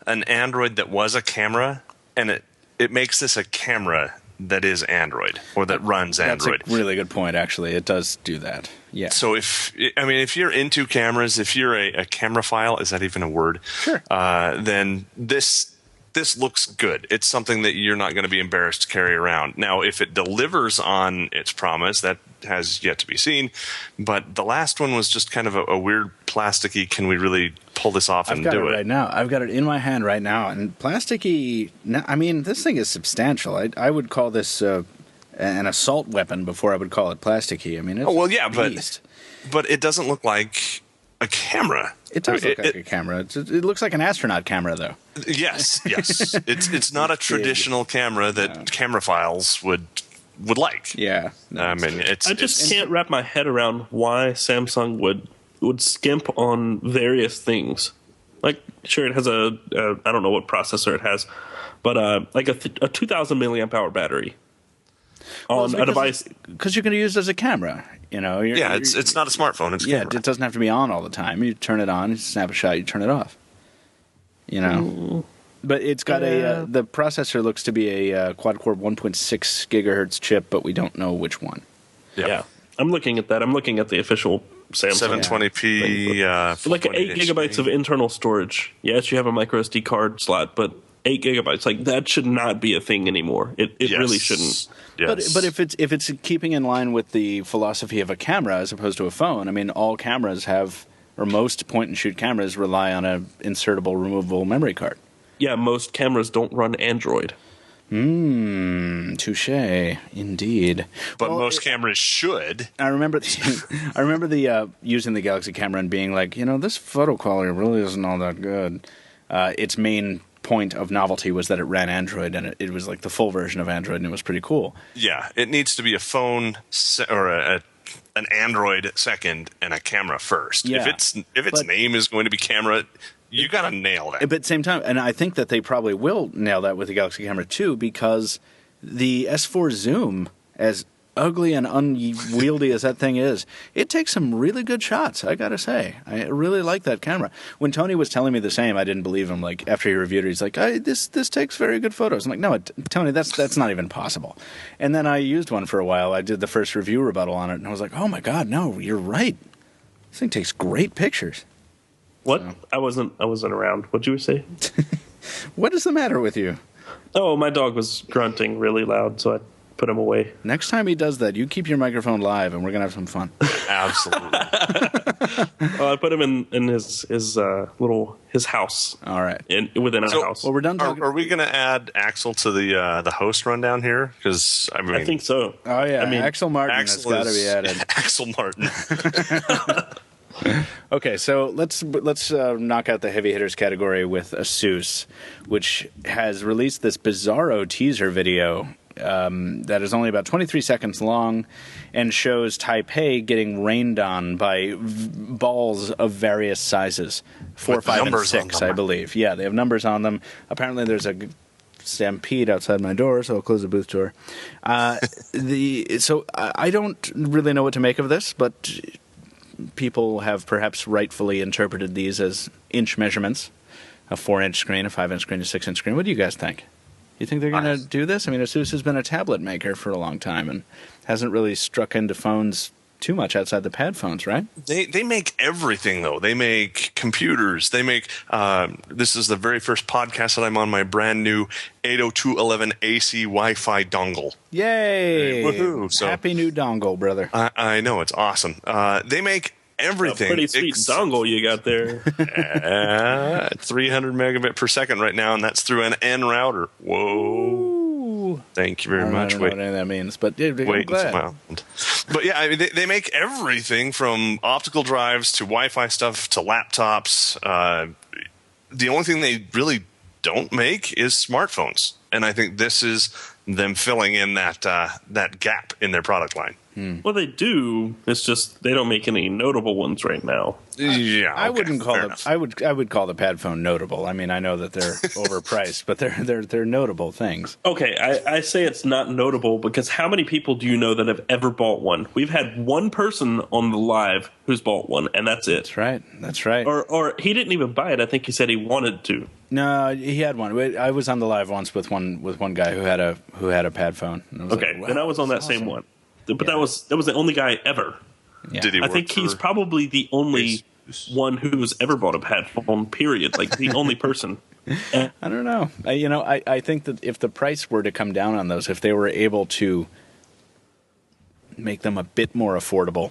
Android that was a camera, and it makes this a camera that is Android or that runs Android. That's a really good point, actually. It does do that. Yeah. So if you're into cameras, if you're a camera file, is that even a word? Sure. Then this looks good. It's something that you're not going to be embarrassed to carry around. Now, if it delivers on its promise, that has yet to be seen. But the last one was just kind of a weird plasticky, can we really pull this off and do it? I've got it right now. I've got it in my hand right now. And plasticky, I mean, this thing is substantial. I would call this an assault weapon before I would call it plasticky. I mean, it's but it doesn't look like a camera. It does look like a camera. It looks like an astronaut camera, though. Yes. It's not a traditional camera that camera files would like. Yeah. No, I mean, I just can't wrap my head around why Samsung would skimp on various things. Like, sure, it has I don't know what processor it has, but like a 2,000 milliamp hour battery on a device, because you're going to use it as a camera. You know, it's not a smartphone. It's a camera. It doesn't have to be on all the time. You turn it on, you snap a shot, you turn it off. You know, but it's got the processor looks to be a quad-core 1.6 gigahertz chip, but we don't know which one. Yeah, I'm looking at that. I'm looking at the official Samsung 720p, like 8 gigabytes of internal storage. Yes, you have a micro SD card slot, but 8 gigabytes, like that should not be a thing anymore. It really shouldn't. Yes. But if it's keeping in line with the philosophy of a camera as opposed to a phone, I mean, all cameras have, or most point-and-shoot cameras rely on a insertable, removable memory card. Yeah, most cameras don't run Android. Touche, indeed. But most cameras should. I remember the using the Galaxy camera and being like, this photo quality really isn't all that good. Its main point of novelty was that it ran Android, and it was like the full version of Android, and it was pretty cool. Yeah, it needs to be a phone or an Android second and a camera first. Yeah. If its name is going to be camera, you got to nail that. But at the same time, and I think that they probably will nail that with the Galaxy camera too, because the S4 zoom, as ugly and unwieldy as that thing is, it takes some really good shots, I gotta say. I really like that camera. When Tony was telling me the same, I didn't believe him. Like, after he reviewed it, he's like, this takes very good photos. I'm like, no, Tony, that's not even possible. And then I used one for a while. I did the first review rebuttal on it, and I was like, oh my God, no, you're right. This thing takes great pictures. What? So. I wasn't around. What'd you say? What is the matter with you? Oh, my dog was grunting really loud, so I put him away. Next time he does that, you keep your microphone live, and we're gonna have some fun. Absolutely. I put him in his house. All right, within our house. Well, we're done talking. Are we gonna add Axel to the host rundown here? Because I think so. Oh yeah, Axel Martin has got to be added. Axel Martin. Okay, so let's knock out the heavy hitters category with ASUS, which has released this bizarro teaser video that is only about 23 seconds long and shows Taipei getting rained on by balls of various sizes, 4, 5, and 6, I believe. Yeah, they have numbers on them. Apparently there's a stampede outside my door, so I'll close the booth door. So I don't really know what to make of this, but people have perhaps rightfully interpreted these as inch measurements, a 4-inch screen, a 5-inch screen, a 6-inch screen. What do you guys think? You think they're going to do this? I mean, ASUS has been a tablet maker for a long time and hasn't really struck into phones too much outside the pad phones, right? They make everything, though. They make computers. They make this is the very first podcast that I'm on, my brand new 802.11 AC Wi-Fi dongle. Yay! Woohoo! So, happy new dongle, brother. I know, it's awesome. They make everything. A pretty sweet dongle you got there. 300 megabit per second right now, and that's through an N router. Whoa. Thank you very much. I don't know what any of that means, but I'm glad. But yeah, I mean, they make everything from optical drives to Wi-Fi stuff to laptops. The only thing they really don't make is smartphones, and I think this is them filling in that gap in their product line. Well, they do. It's just they don't make any notable ones right now. Yeah, I wouldn't call them. I would call the pad phone notable. I mean, I know that they're overpriced, but they're notable things. Okay, I say it's not notable because how many people do you know that have ever bought one? We've had one person on the live who's bought one, and that's it. That's right. Or he didn't even buy it. I think he said he wanted to. No, he had one. I was on the live once with one guy who had a pad phone. And I was okay, like, wow, and I was on that same one. But that was the only guy ever. Yeah. Did he I think he's probably the only one who's ever bought a pad phone, period. Like, the only person. I don't know. I think that if the price were to come down on those, if they were able to make them a bit more affordable.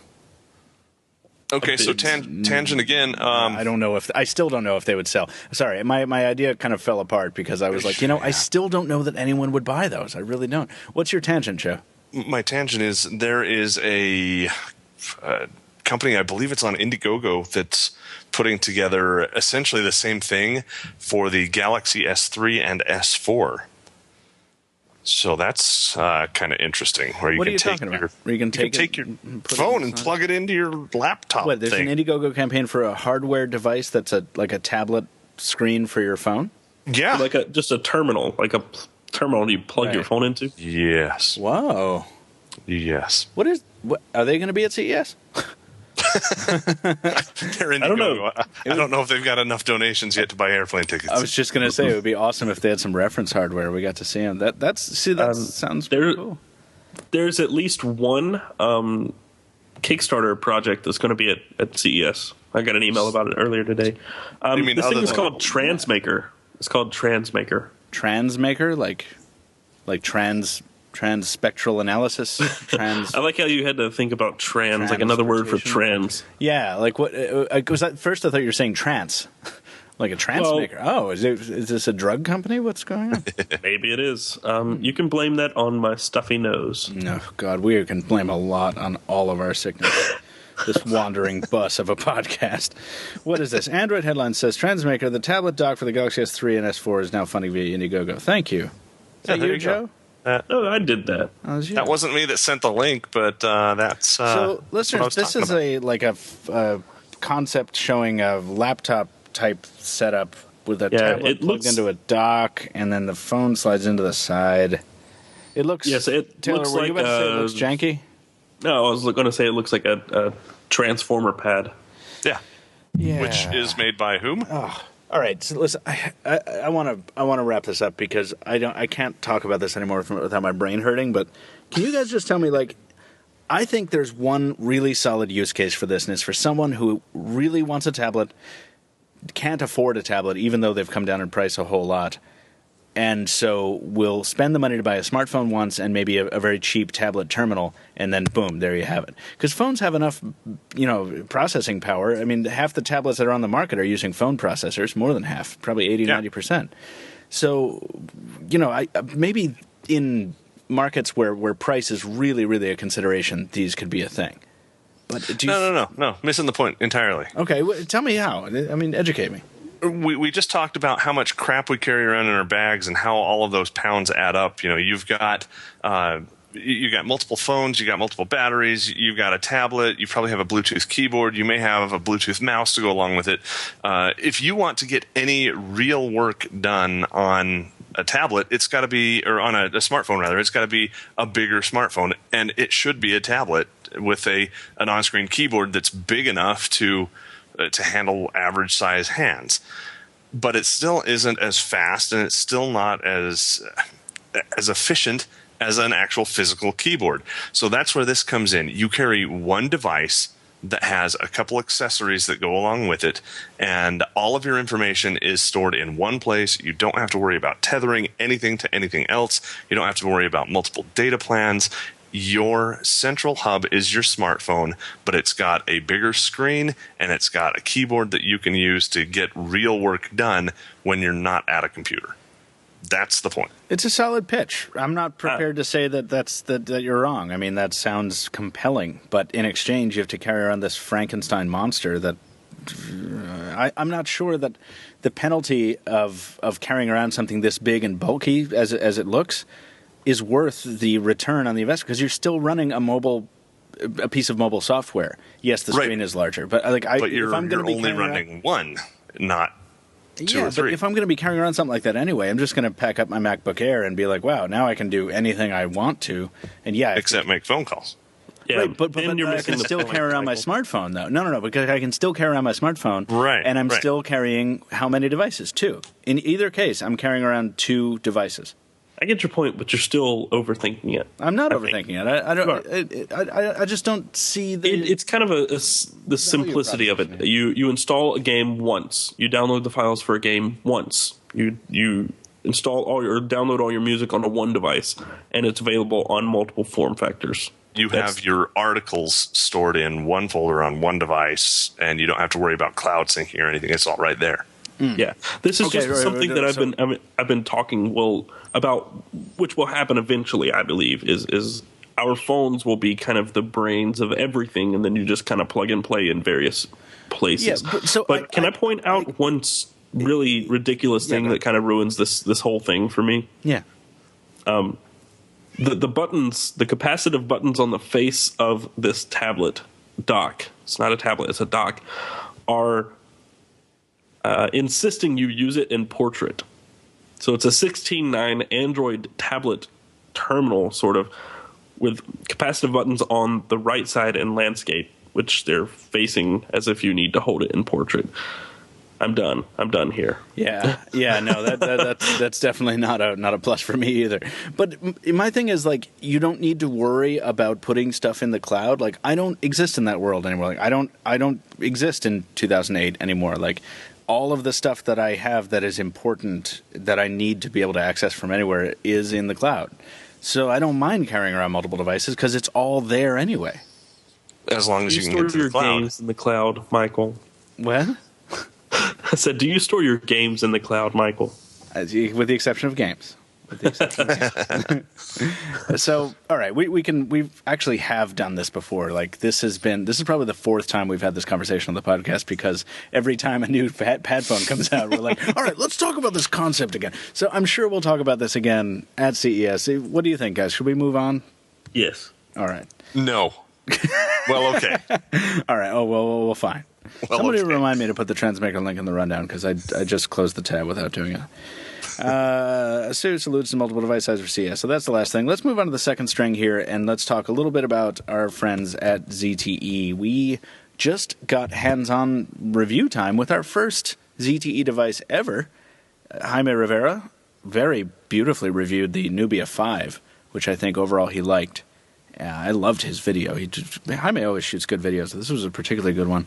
Okay, so tangent again. I still don't know if they would sell. Sorry, my idea kind of fell apart because I was like, I still don't know that anyone would buy those. I really don't. What's your tangent, Joe? My tangent is there is a company, I believe it's on Indiegogo, that's putting together essentially the same thing for the Galaxy S3 and S4. So that's kind of interesting. Where you can take your phone and plug it into your laptop. What? There's an Indiegogo campaign for a hardware device that's like a tablet screen for your phone. Yeah, like just a terminal, like a terminal you plug your phone into. Yes. Whoa. Yes. What are they going to be at CES? They're in. I don't know. I don't know if they've got enough donations yet to buy airplane tickets. I was just going to say it would be awesome if they had some reference hardware. We got to see them. That sounds pretty cool. There's at least one Kickstarter project that's going to be at CES. I got an email about it earlier today. This thing is called Transmaker. It's called Transmaker. Transmaker, like trans spectral analysis. I like how you had to think about like another word for trans. Yeah, like what? Because at first I thought you were saying trance. Like a transmaker. Well, is this a drug company? What's going on? Maybe it is. You can blame that on my stuffy nose. No, God, we can blame a lot on all of our sickness. This wandering bus of a podcast. What is this? Android headline says, Transmaker, the tablet dock for the Galaxy S3 and S4 is now funding via Indiegogo. Thank you. Is that you, Joe? No, I did that. That wasn't me that sent the link, but that's so, listeners, this is a concept showing a laptop-type setup with a tablet plugged into a dock, and then the phone slides into the side. It looks... Yes, it Taylor, looks were like... you about to say it looks janky? No, I was going to say it looks like a transformer pad. Yeah. Which is made by whom? Oh. All right. So listen, I want to wrap this up because I can't talk about this anymore without my brain hurting. But can you guys just tell me, like, I think there's one really solid use case for this, and it's for someone who really wants a tablet, can't afford a tablet, even though they've come down in price a whole lot. And so we'll spend the money to buy a smartphone once and maybe a very cheap tablet terminal, and then boom, there you have it. Because phones have enough, processing power. I mean, half the tablets that are on the market are using phone processors, more than half, probably 80-90%. So, maybe in markets where price is really, really a consideration, these could be a thing. But No, missing the point entirely. Okay, tell me how. I mean, educate me. We just talked about how much crap we carry around in our bags and how all of those pounds add up. You've got multiple phones, you got multiple batteries, you've got a tablet, you probably have a Bluetooth keyboard, you may have a Bluetooth mouse to go along with it. If you want to get any real work done on a tablet, it's got to be, or on a smartphone rather, it's got to be a bigger smartphone, and it should be a tablet with an on-screen keyboard that's big enough to handle average size hands. But it still isn't as fast, and it's still not as efficient as an actual physical keyboard. So that's where this comes in. You carry one device that has a couple accessories that go along with it, and all of your information is stored in one place. You don't have to worry about tethering anything to anything else. You don't have to worry about multiple data plans. Your central hub is your smartphone, but it's got a bigger screen and it's got a keyboard that you can use to get real work done when you're not at a computer. That's the point. It's a solid pitch. I'm not prepared to say that you're wrong. I mean, that sounds compelling, but in exchange, you have to carry around this Frankenstein monster that I'm not sure that the penalty of carrying around something this big and bulky as it looks is worth the return on the investment, because you're still running a piece of mobile software. Yes, the screen is larger, but you're only running one, not two or three. But if I'm going to be carrying around something like that anyway, I'm just going to pack up my MacBook Air and be like, wow, now I can do anything I want to. And except make phone calls. Yeah, right, but I can still carry around my smartphone, though. No, because I can still carry around my smartphone, right? And I'm still carrying how many devices? 2. In either case, I'm carrying around 2 devices. I get your point, but you're still overthinking it. I'm not overthinking it. I just don't see the. It's kind of the simplicity of it. You install a game once. You download the files for a game once. You install download all your music onto one device, and it's available on multiple form factors. You have your articles stored in one folder on one device, and you don't have to worry about cloud syncing or anything. It's all right there. Yeah, this is something that I've been talking about, which will happen eventually. I believe is our phones will be kind of the brains of everything, and then you just kind of plug and play in various places. Yeah, but can I point out one really ridiculous thing that kind of ruins this whole thing for me? Yeah. The buttons, the capacitive buttons on the face of this tablet dock, it's not a tablet, it's a dock, are insisting you use it in portrait. So it's a 16:9 Android tablet terminal, sort of, with capacitive buttons on the right side and landscape, which they're facing as if you need to hold it in portrait. I'm done here. Yeah. No, that's definitely not a plus for me either. But my thing is, like, you don't need to worry about putting stuff in the cloud. Like, I don't exist in that world anymore. Like, I don't exist in 2008 anymore. Like, all of the stuff that I have that is important that I need to be able to access from anywhere is in the cloud. So I don't mind carrying around multiple devices because it's all there anyway. As long as you can get to the cloud. Games in the cloud, Michael. What? I said, do you store your games in the cloud, Michael? With the exception of games. So, all right, we've actually have done this before. Like this is probably the fourth time we've had this conversation on the podcast, because every time a new pad phone comes out, we're like, all right, let's talk about this concept again. So I'm sure we'll talk about this again at CES. What do you think, guys? Should we move on? Yes. All right. No. Well, okay. All right. Oh, well, fine. Well, somebody remind me to put the Transmaker link in the rundown, because I just closed the tab without doing it. A series alludes to multiple device sizes for CES. So that's the last thing. Let's move on to the second string here, and let's talk a little bit about our friends at ZTE. We just got hands-on review time with our first ZTE device ever. Jaime Rivera very beautifully reviewed the Nubia 5, which I think overall he liked. I loved his video. Jaime always shoots good videos, so this was a particularly good one.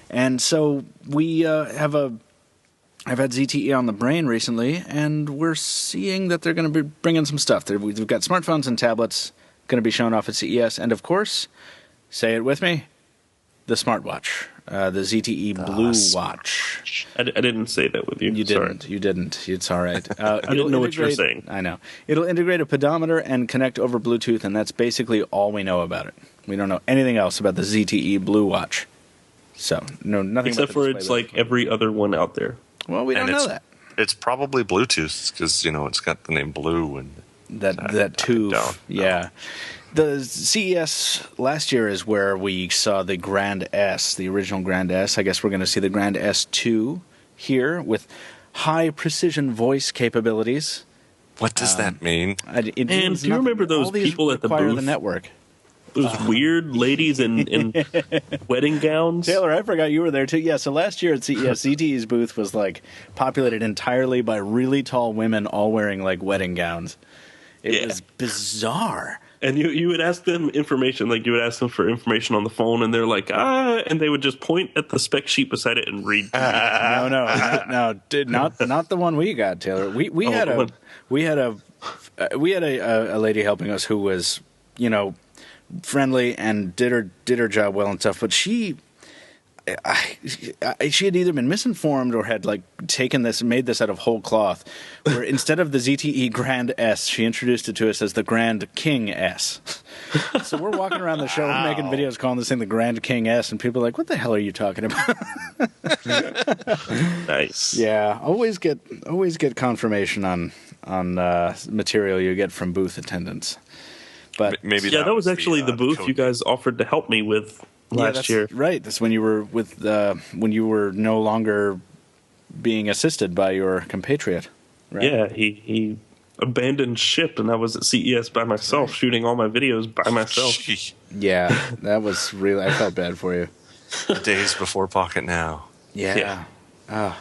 And so we I've had ZTE on the brain recently, and we're seeing that they're going to be bringing some stuff. We've got smartphones and tablets going to be shown off at CES, and of course, say it with me, the smartwatch, the ZTE Blue Watch. I didn't say that with you. You didn't. You didn't. It's all right. I didn't know what you were saying. I know. It'll integrate a pedometer and connect over Bluetooth, and that's basically all we know about it. We don't know anything else about the ZTE Blue Watch. So, no, nothing except for it's like every other one out there. Well, we don't know that. It's probably Bluetooth because, it's got the name Blue and that tube. Yeah. The CES last year is where we saw the Grand S, the original Grand S. I guess we're going to see the Grand S2 here with high precision voice capabilities. What does that mean? And do you remember those people at the booth? The network. Those weird ladies in wedding gowns. Taylor, I forgot you were there too. Yeah, so last year at CES, ZTE's booth was like populated entirely by really tall women all wearing like wedding gowns. It was bizarre. And you would ask them information, like you would ask them for information on the phone, and they're like, and they would just point at the spec sheet beside it and read. No, not the one we got, Taylor. We had a lady helping us who was, friendly and did her job well and stuff, but she had either been misinformed or had like made this out of whole cloth, where instead of the ZTE Grand S, she introduced it to us as the Grand King S. So we're walking around the show making videos calling this thing the Grand King S, and people are like, what the hell are you talking about? Nice. Yeah, always get confirmation on material you get from booth attendants. But maybe that was actually the booth you guys offered to help me with last year. Right. That's when you were when you were no longer being assisted by your compatriot. Right? Yeah, he abandoned ship, and I was at CES by myself, shooting all my videos by myself. Yeah, that was really. I felt bad for you. The days before Pocketnow. Yeah. That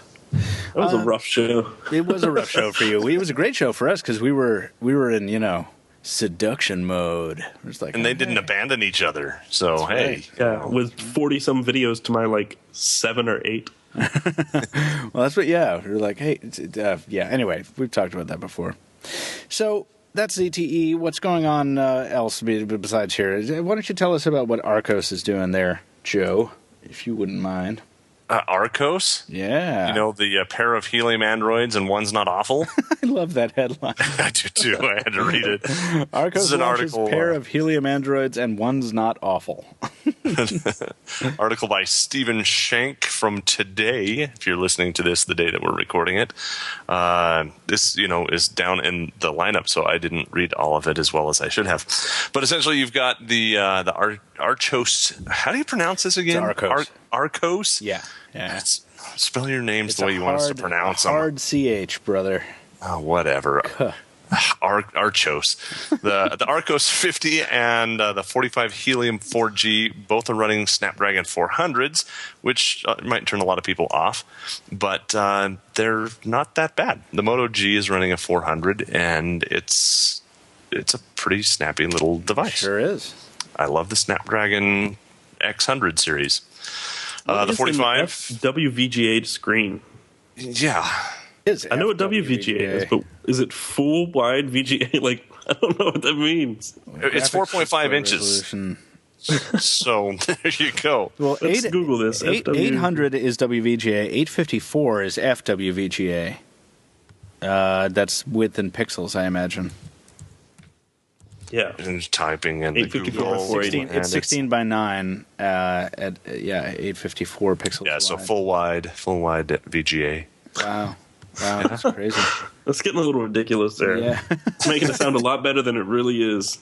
was a rough show. It was a rough show for you. It was a great show for us because we were in seduction mode. And they didn't abandon each other. So that's hey, right. Yeah, with 40-some videos to my like 7 or 8. Well, that's what. Yeah, we were like, hey, Anyway, we've talked about that before. So that's ZTE. What's going on else besides here? Why don't you tell us about what Arcos is doing there, Joe, if you wouldn't mind? Arcos? Yeah. The pair of helium androids and one's not awful? I love that headline. I do too. I had to read it. Arcos launches pair of helium androids and one's not awful. Article by Stephen Shank from today, if you're listening to this the day that we're recording it. This, is down in the lineup, so I didn't read all of it as well as I should have. But essentially, you've got the Arcos. How do you pronounce this again? It's Arcos. Arcos? Yeah. Spell your names the way you want us to pronounce them. Hard CH, brother. Oh, whatever. Archos. The Arcos 50 and the 45 Helium 4G both are running Snapdragon 400s, which might turn a lot of people off, but they're not that bad. The Moto G is running a 400, and it's a pretty snappy little device. Sure is. I love the Snapdragon X100 series. The 45 WVGA screen. Yeah. I know what WVGA is, but is it full wide VGA? Like, I don't know what that means. It's 4.5 inches. So there you go. Well, Let's Google this. 800 is WVGA. 854 is FWVGA. That's width in pixels, I imagine. Yeah. And typing and 854 it's 16 by 9 at 854 pixels. Yeah, wide. so full wide VGA. Wow, that's crazy. That's getting a little ridiculous there. Yeah. It's making it sound a lot better than it really is.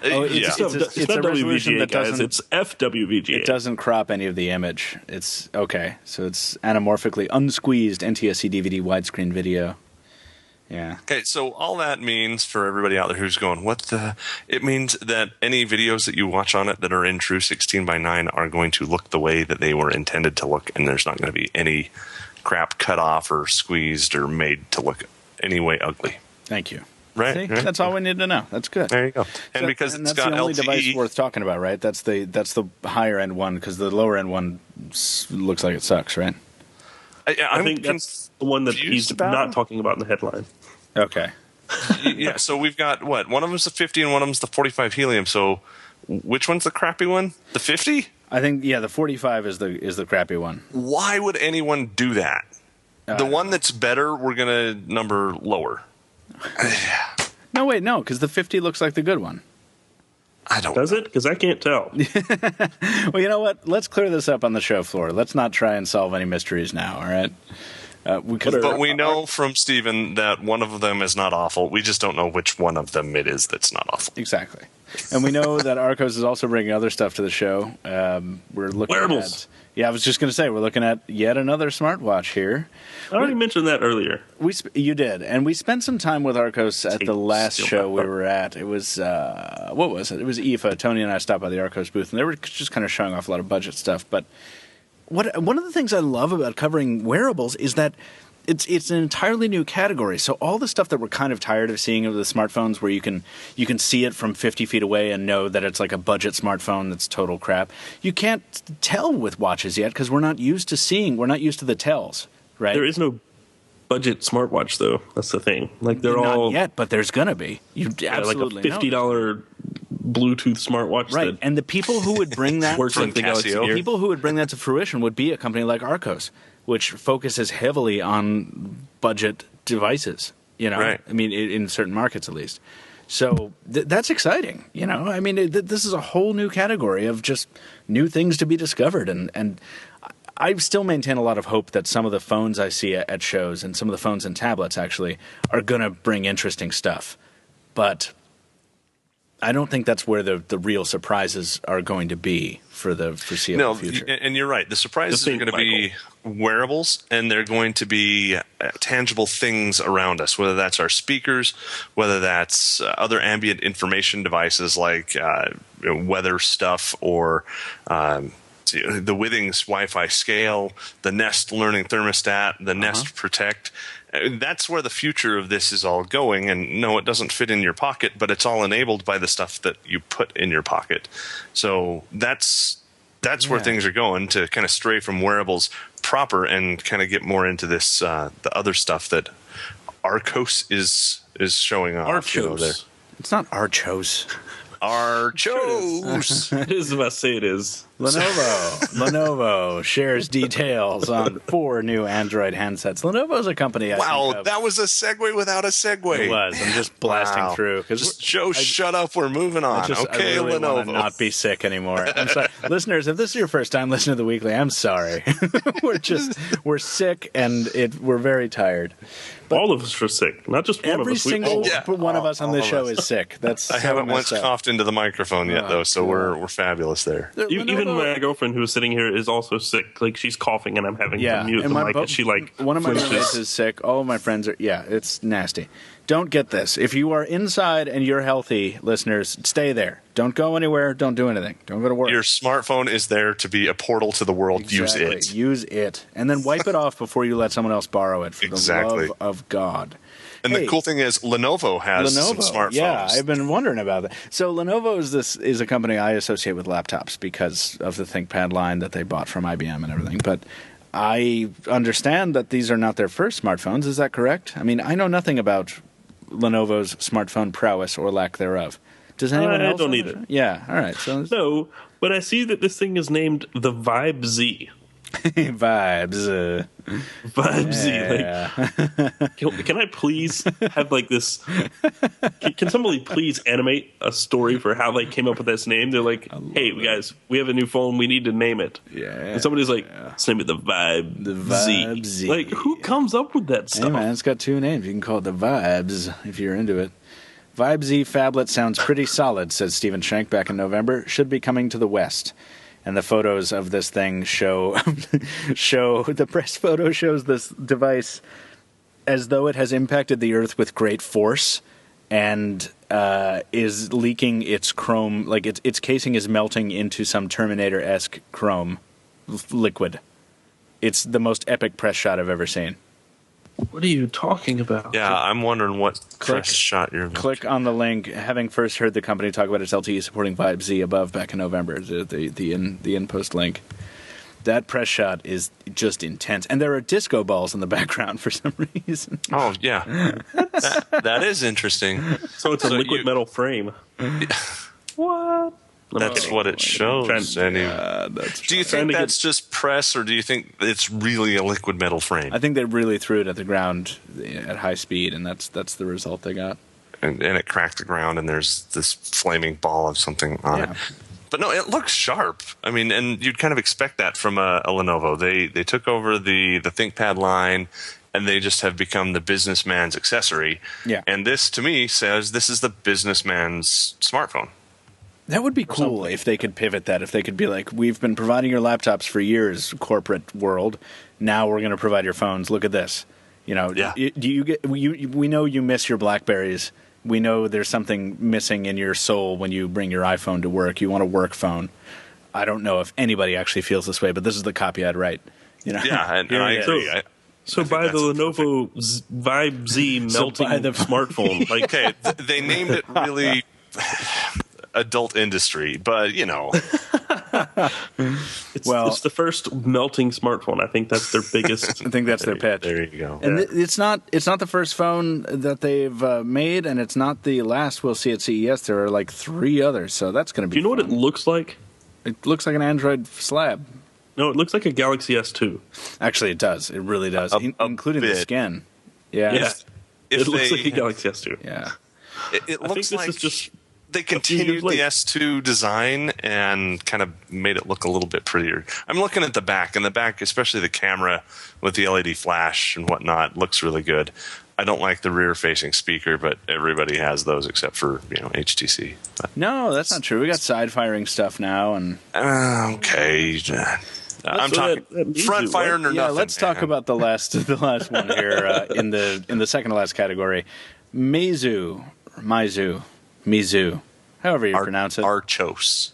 It's not a resolution WVGA, that guys. doesn't. It's FWVGA. It doesn't crop any of the image. It's okay. So it's anamorphically unsqueezed NTSC DVD widescreen video. Yeah. Okay, so all that means for everybody out there who's going, it means that any videos that you watch on it that are in true 16 by 9 are going to look the way that they were intended to look, and there's not going to be any crap cut off or squeezed or made to look any way ugly. Thank you. Right, See? right. That's all we need to know. That's good. There you go. And because it's that's got the only LTE, device worth talking about, right? That's the higher end one, because the lower end one looks like it sucks, right? I think that's the one that he's not talking about in the headline. Okay. Yeah, so we've got what? One of them's the 50 and one of them's the 45 helium. So which one's the crappy one? The 50? I think the 45 is the crappy one. Why would anyone do that? The one that's better, we're going to number lower. No, wait, no, because the 50 looks like the good one. I don't Does it? Because I can't tell. Well, you know what? Let's clear this up on the show floor. Let's not try and solve any mysteries now, all right? But we know from Steven that one of them is not awful. We just don't know which one of them it is that's not awful. Exactly. And we know that Arcos is also bringing other stuff to the show. We're looking Wearables. I was just going to say, we're looking at yet another smartwatch here. I already mentioned that earlier. You did. And we spent some time with Arcos at the last show we were at. It was, what was it? It was IFA. Tony and I stopped by the Arcos booth, and they were just kind of showing off a lot of budget stuff. But one of the things I love about covering wearables is that it's an entirely new category. So all the stuff that we're kind of tired of seeing of the smartphones, where you can see it from 50 feet away and know that it's like a budget smartphone that's total crap. You can't tell with watches yet because we're not used to the tells, right? There is no budget smartwatch though. That's the thing. Like they're not all yet, but there's gonna be. You absolutely like a $50 Bluetooth smartwatch, right? That And the people who would bring that works like the Galaxy Gear. People who would bring that to fruition would be a company like Arcos, which focuses heavily on budget devices. You know, right. I mean, in certain markets at least. So that's exciting. You know, I mean, this is a whole new category of just new things to be discovered, and I still maintain a lot of hope that some of the phones I see at shows and some of the phones and tablets actually are going to bring interesting stuff. But I don't think that's where the real surprises are going to be for the foreseeable future. And you're right. The surprises are going to be wearables, and they're going to be tangible things around us, whether that's our speakers, whether that's other ambient information devices like weather stuff or the Withings Wi-Fi scale, the Nest Learning Thermostat, the Nest Protect. That's where the future of this is all going. And no, it doesn't fit in your pocket, but it's all enabled by the stuff that you put in your pocket. So that's where things are going, to kind of stray from wearables proper and kind of get more into this the other stuff that Arcos is showing off. Archos. It's not Archos. Archos. It is the best say it is. Lenovo shares details on 4 new Android handsets. Lenovo is a company. Wow, that was a segue without a segue. It was. I'm just blasting through. Joe, shut up. We're moving on. Okay, I really Lenovo. Want to not be sick anymore. I'm sorry, listeners. If this is your first time listening to the Weekly, I'm sorry. we're sick and we're very tired. But all of us are sick, not just one of us. Every single one of us on this show is sick. I haven't once coughed into the microphone yet, though, so we're fabulous there. Even my girlfriend who is sitting here is also sick. Like, she's coughing, and I'm having to mute the mic. And she one of my roommates is sick. All of my friends are. Yeah, it's nasty. Don't get this. If you are inside and you're healthy, listeners, stay there. Don't go anywhere. Don't do anything. Don't go to work. Your smartphone is there to be a portal to the world. Exactly. Use it. And then wipe it off before you let someone else borrow it, for the love of God. And the cool thing is Lenovo has some smartphones. Yeah, I've been wondering about that. So Lenovo is a company I associate with laptops because of the ThinkPad line that they bought from IBM and everything. But I understand that these are not their first smartphones. Is that correct? I mean, I know nothing about Lenovo's smartphone prowess or lack thereof. Does anyone else? I don't either. Yeah, all right. So no, but I see that this thing is named the Vibe Z. Vibes. Vibe Z. Like, can I please have like this? Can somebody please animate a story for how they came up with this name? They're like, hey, guys, we have a new phone. We need to name it. Yeah. And somebody's like, let's name it the Vibe, Z. Like, who comes up with that stuff? Hey, man, it's got two names. You can call it the Vibes if you're into it. Vibe Z phablet sounds pretty solid, says Stephen Schenk back in November. Should be coming to the West. And the photos of this thing show the press photo shows this device as though it has impacted the Earth with great force and is leaking its chrome, like its casing is melting into some Terminator-esque chrome liquid. It's the most epic press shot I've ever seen. What are you talking about? Yeah, I'm wondering what press shot you're. Click on the link. Having first heard the company talk about its LTE supporting Vibe Z above back in November, the in-post link. That press shot is just intense, and there are disco balls in the background for some reason. Oh yeah, that is interesting. So it's a liquid metal frame. What? That's what it shows. Do you think that's just press, or do you think it's really a liquid metal frame? I think they really threw it at the ground at high speed, and that's the result they got. And it cracked the ground, and there's this flaming ball of something on it. But no, it looks sharp. I mean, and you'd kind of expect that from a Lenovo. They took over the ThinkPad line, and they just have become the businessman's accessory. Yeah. And this, to me, says this is the businessman's smartphone. That would be cool if they could pivot that. If they could be like, we've been providing your laptops for years, corporate world. Now we're going to provide your phones. Look at this. You know, do you get? We know you miss your Blackberries. We know there's something missing in your soul when you bring your iPhone to work. You want a work phone. I don't know if anybody actually feels this way, but this is the copy I'd write. You know? Yeah, and I agree. So buy the Lenovo Vibe Z melting smartphone. Like, okay, they named it really adult industry, but you know, it's the first melting smartphone. I think that's their biggest. I think that's their pitch. There you go. And it's not the first phone that they've made, and it's not the last we'll see at CES. There are like 3 others, so that's going to be. Do you know what it looks like? It looks like an Android slab. No, it looks like a Galaxy S2. Actually, it does. It really does, including the skin. Yeah. It looks like a Galaxy S2. Yeah. It looks like this is just. They continued the S2 design and kind of made it look a little bit prettier. I'm looking at the back, and the back, especially the camera with the LED flash and whatnot, looks really good. I don't like the rear-facing speaker, but everybody has those except for HTC. No, that's not true. We got side-firing stuff now, and okay. I'm talking front firing or nothing. Yeah, let's talk about the last one here in the second to last category. Mizu, however you pronounce it. Archos.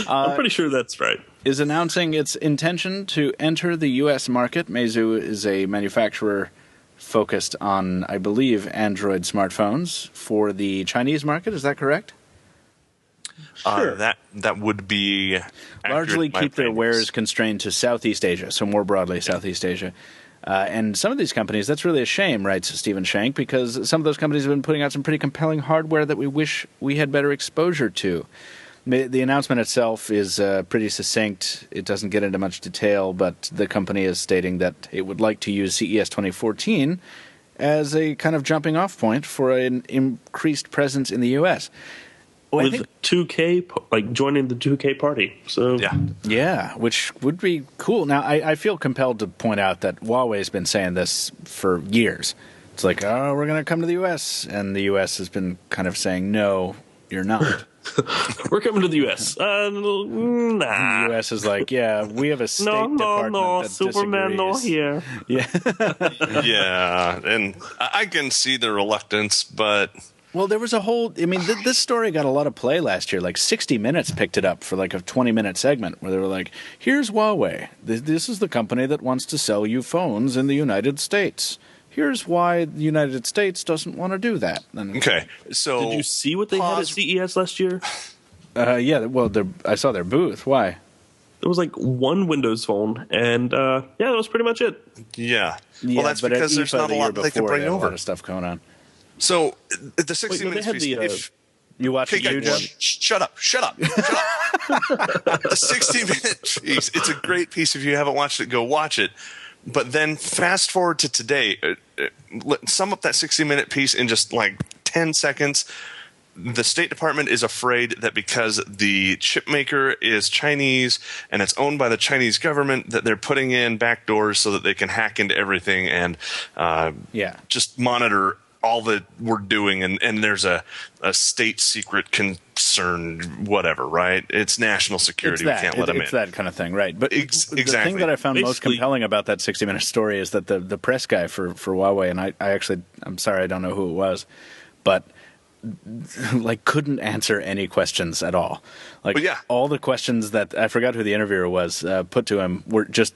I'm pretty sure that's right. Is announcing its intention to enter the U.S. market. Meizu is a manufacturer focused on, I believe, Android smartphones for the Chinese market. Is that correct? Sure. That would be largely keep their wares constrained to Southeast Asia, so more broadly Southeast Asia. And some of these companies, that's really a shame, writes Stephen Schenk, because some of those companies have been putting out some pretty compelling hardware that we wish we had better exposure to. The announcement itself is pretty succinct. It doesn't get into much detail, but the company is stating that it would like to use CES 2014 as a kind of jumping-off point for an increased presence in the U.S. With 2K, like joining the 2K party. So yeah, which would be cool. Now, I feel compelled to point out that Huawei's been saying this for years. It's like, oh, we're going to come to the U.S., and the U.S. has been kind of saying, no, you're not. We're coming to the U.S. Nah. The U.S. is like, yeah, we have a State Department that Superman, no here. Yeah. Yeah, and I can see the reluctance, but... Well, there was a whole... I mean, this story got a lot of play last year. Like 60 Minutes picked it up for like a 20-minute segment where they were like, here's Huawei. This is the company that wants to sell you phones in the United States. Here's why the United States doesn't want to do that. Okay, so... Did you see what they had at CES last year? Yeah, well, I saw their booth. Why? There was like one Windows phone, and yeah, that was pretty much it. Yeah. Well, that's because there's not a lot they could bring over. A lot of stuff going on. So the 60 minutes piece. If you watch it, shut up. The 60-minute piece. It's a great piece. If you haven't watched it, go watch it. But then fast forward to today. Sum up that 60-minute piece in just like 10 seconds. The State Department is afraid that because the chip maker is Chinese and it's owned by the Chinese government, that they're putting in backdoors so that they can hack into everything and just monitor all that we're doing. And there's a state secret concern, whatever, right? It's national security. We can't let them in. It's that kind of thing, right? But exactly. The thing that I found most compelling about that 60-minute story is that the press guy for Huawei, and I'm sorry, I don't know who it was, but like couldn't answer any questions at all. Like all the questions that I forgot who the interviewer was put to him were just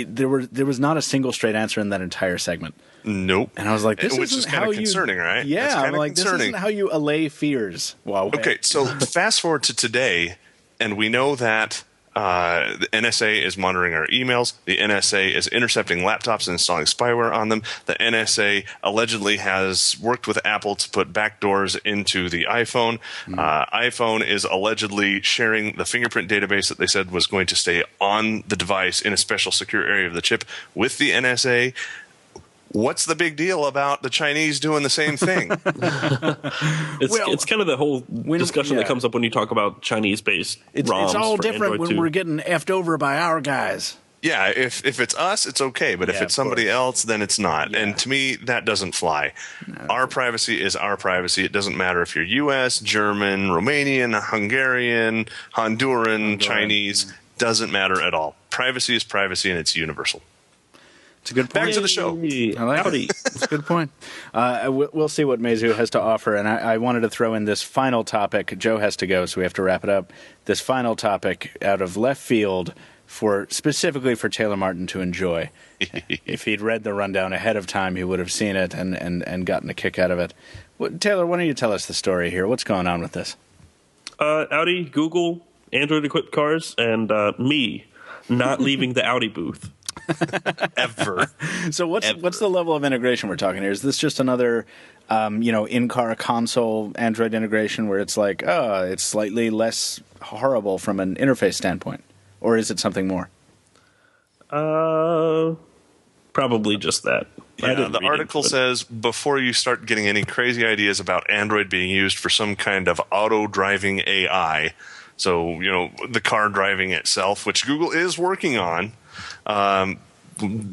there was not a single straight answer in that entire segment. Nope. And I was like, this is kind of concerning, right? Yeah, I'm like, this isn't how you allay fears. Huawei. Okay, so fast forward to today, and we know that the NSA is monitoring our emails. The NSA is intercepting laptops and installing spyware on them. The NSA allegedly has worked with Apple to put backdoors into the iPhone. iPhone is allegedly sharing the fingerprint database that they said was going to stay on the device in a special secure area of the chip with the NSA. What's the big deal about the Chinese doing the same thing? It's kind of the whole discussion that comes up when you talk about Chinese-based ROMs. It's all different Android when we're getting effed over by our guys. Yeah, if it's us, it's okay. But if it's somebody else, then it's not. Yeah. And to me, that doesn't fly. No. Our privacy is our privacy. It doesn't matter if you're U.S., German, Romanian, Hungarian, Honduran, Chinese. Doesn't matter at all. Privacy is privacy, and it's universal. It's a good point. Back to the show. I like it. It's a good point. We'll see what Meizu has to offer. And I wanted to throw in this final topic. Joe has to go, so we have to wrap it up. This final topic out of left field specifically for Taylor Martin to enjoy. If he'd read the rundown ahead of time, he would have seen it and gotten a kick out of it. Taylor, why don't you tell us the story here? What's going on with this? Audi, Google, Android-equipped cars, and me not leaving the Audi booth. Ever. So what's the level of integration we're talking here? Is this just another in-car console Android integration where it's like, it's slightly less horrible from an interface standpoint? Or is it something more? Probably just that. Yeah, the article says, before you start getting any crazy ideas about Android being used for some kind of auto-driving AI, so, the car driving itself, which Google is working on,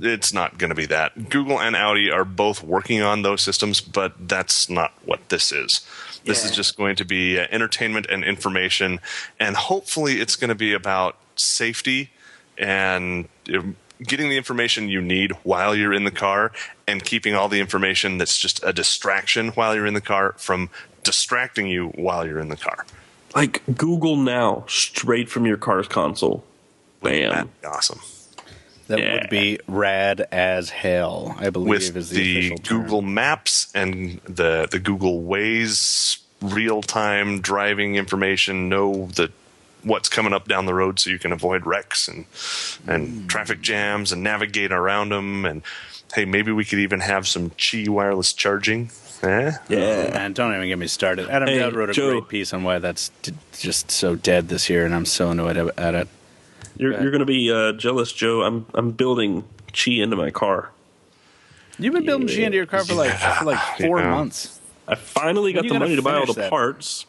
it's not going to be that. Google and Audi are both working on those systems, but that's not what this is. This is just going to be entertainment and information, and hopefully it's going to be about safety and getting the information you need while you're in the car and keeping all the information that's just a distraction while you're in the car from distracting you while you're in the car. Like Google Now, straight from your car's console. Bam. That'd be awesome. That would be rad as hell, I believe, is the official term. Google Maps and the Google Waze real-time driving information, know what's coming up down the road so you can avoid wrecks and traffic jams and navigate around them. And, hey, maybe we could even have some Qi wireless charging. Yeah. Man, don't even get me started. Adam Dowd wrote a great piece on why that's just so dead this year, and I'm so annoyed at it. You're going to be jealous, Joe. I'm building Qi into my car. You've been building Qi into your car for like 4 months. I finally got the money to buy all the parts.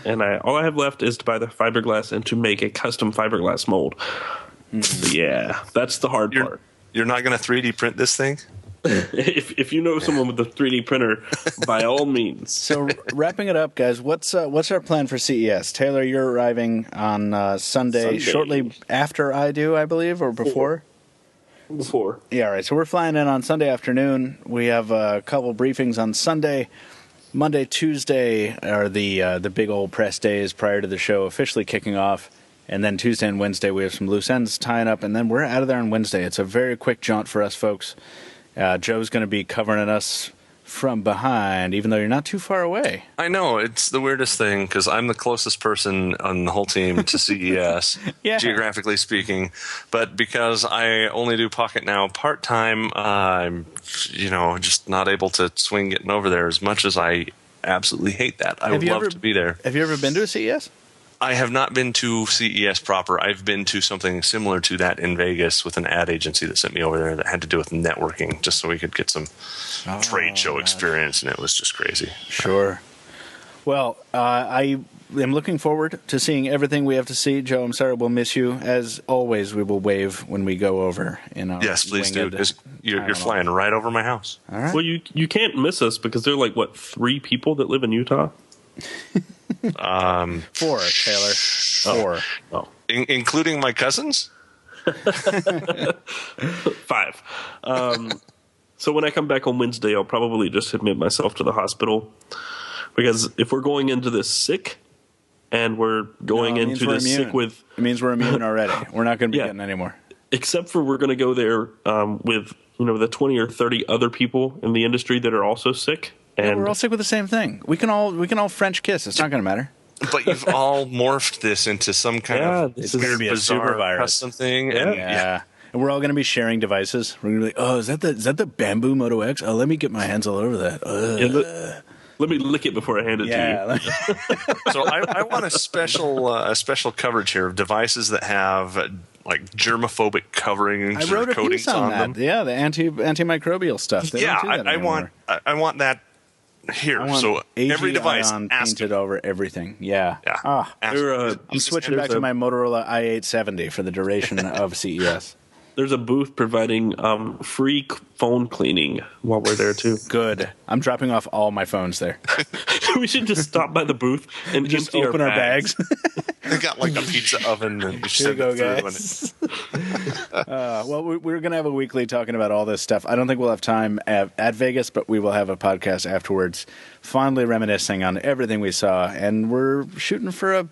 And all I have left is to buy the fiberglass and to make a custom fiberglass mold. So that's the hard part. You're not going to 3D print this thing? If you know someone with a 3D printer, by all means. So wrapping it up, guys, what's our plan for CES? Taylor, you're arriving on Sunday, shortly after I do, I believe, or before? Before. Yeah, all right. So we're flying in on Sunday afternoon. We have a couple briefings on Sunday. Monday, Tuesday are the big old press days prior to the show officially kicking off. And then Tuesday and Wednesday we have some loose ends tying up, and then we're out of there on Wednesday. It's a very quick jaunt for us, folks. Joe's going to be covering us from behind, even though you're not too far away. I know. It's the weirdest thing because I'm the closest person on the whole team to CES, geographically speaking. But because I only do Pocketnow part-time, I'm just not able to swing getting over there as much as I absolutely hate that. I would love to be there. Have you ever been to a CES? I have not been to CES proper. I've been to something similar to that in Vegas with an ad agency that sent me over there that had to do with networking, just so we could get some trade show experience, and it was just crazy. Sure. Well, I am looking forward to seeing everything we have to see. Joe, I'm sorry we'll miss you. As always, we will wave when we go over. Yes, please do. You're flying right over my house. All right. Well, you can't miss us because there are 3 people that live in Utah? 4, Taylor. 4. Oh. Including my cousins? 5. So when I come back on Wednesday, I'll probably just admit myself to the hospital. Because if we're going into this sick, and we're going into this sick with... It means we're immune already. We're not going to be getting any more. Except for we're going to go there with the 20 or 30 other people in the industry that are also sick. And we're all sick with the same thing. We can all French kiss. It's not going to matter. But you've all morphed this into some kind of it's going to be a super virus. Custom thing. Yeah. And we're all going to be sharing devices. We're going to be like, oh, is that the Bamboo Moto X? Oh, let me get my hands all over that. Let me lick it before I hand it to you. So I want a special coverage here of devices that have germophobic coverings or coatings on them. Yeah, the antimicrobial stuff. They don't do that anymore. I want that here. So every device painted over everything. Yeah. I'm switching back to my Motorola i870 for the duration of CES. There's a booth providing free phone cleaning while we're there, too. Good. I'm dropping off all my phones there. We should just stop by the booth and just open our bags. They got a pizza oven. And you Here you go, guys. Well, we're going to have a weekly talking about all this stuff. I don't think we'll have time at Vegas, but we will have a podcast afterwards fondly reminiscing on everything we saw. And we're shooting for a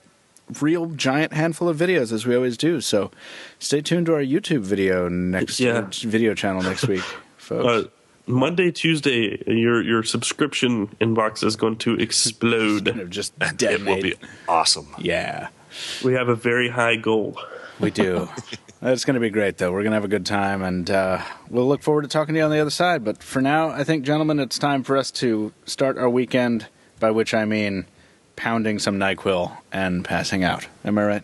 real giant handful of videos, as we always do. So stay tuned to our YouTube video video channel next week, folks. Monday, Tuesday, your subscription inbox is going to explode. It's going to just detonate. It will be awesome. Yeah. We have a very high goal. We do. It's going to be great, though. We're going to have a good time, and we'll look forward to talking to you on the other side. But for now, I think, gentlemen, it's time for us to start our weekend, by which I mean pounding some NyQuil and passing out. Am I right?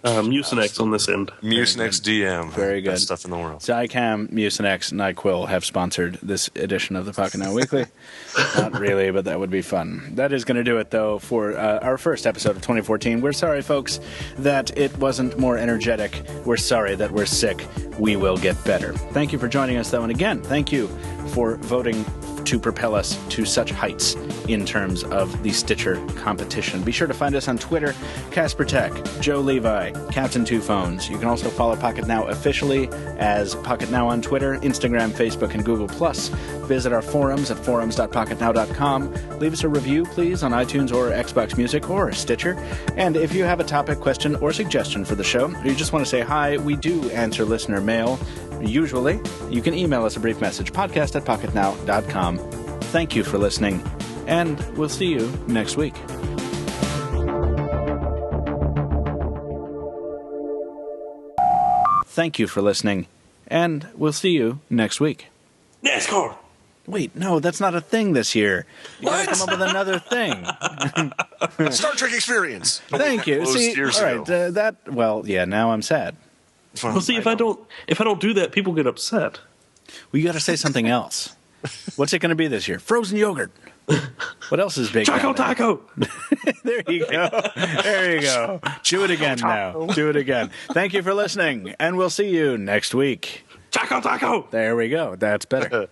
Mucinex on this end. Mucinex DM. Very good. Best stuff in the world. Zicam, Mucinex, NyQuil have sponsored this edition of the Pocketnow Weekly. Not really, but that would be fun. That is going to do it, though, for our first episode of 2014. We're sorry, folks, that it wasn't more energetic. We're sorry that we're sick. We will get better. Thank you for joining us, though, and again, thank you for voting to propel us to such heights in terms of the Stitcher competition. Be sure to find us on Twitter, Casper Tech, Joe Levi, Captain Two Phones. You can also follow Pocketnow officially as Pocketnow on Twitter, Instagram, Facebook, and Google+. Visit our forums at forums.pocketnow.com. Leave us a review, please, on iTunes or Xbox Music or Stitcher. And if you have a topic, question, or suggestion for the show, or you just want to say hi, we do answer listener mail. Usually, you can email us a brief message, podcast@pocketnow.com. Thank you for listening, and we'll see you next week. Thank you for listening, and we'll see you next week. NASCAR! Wait, no, that's not a thing this year. You gotta come up with another thing. Star Trek Experience. Thank you. See, all right, now I'm sad. Well, see, if I don't do that, people get upset. Well, you got to say something else. What's it going to be this year? Frozen yogurt. What else is big? Choco Taco. There you go. There you go. Do it again now. Do it again. Thank you for listening, and we'll see you next week. Choco Taco. There we go. That's better.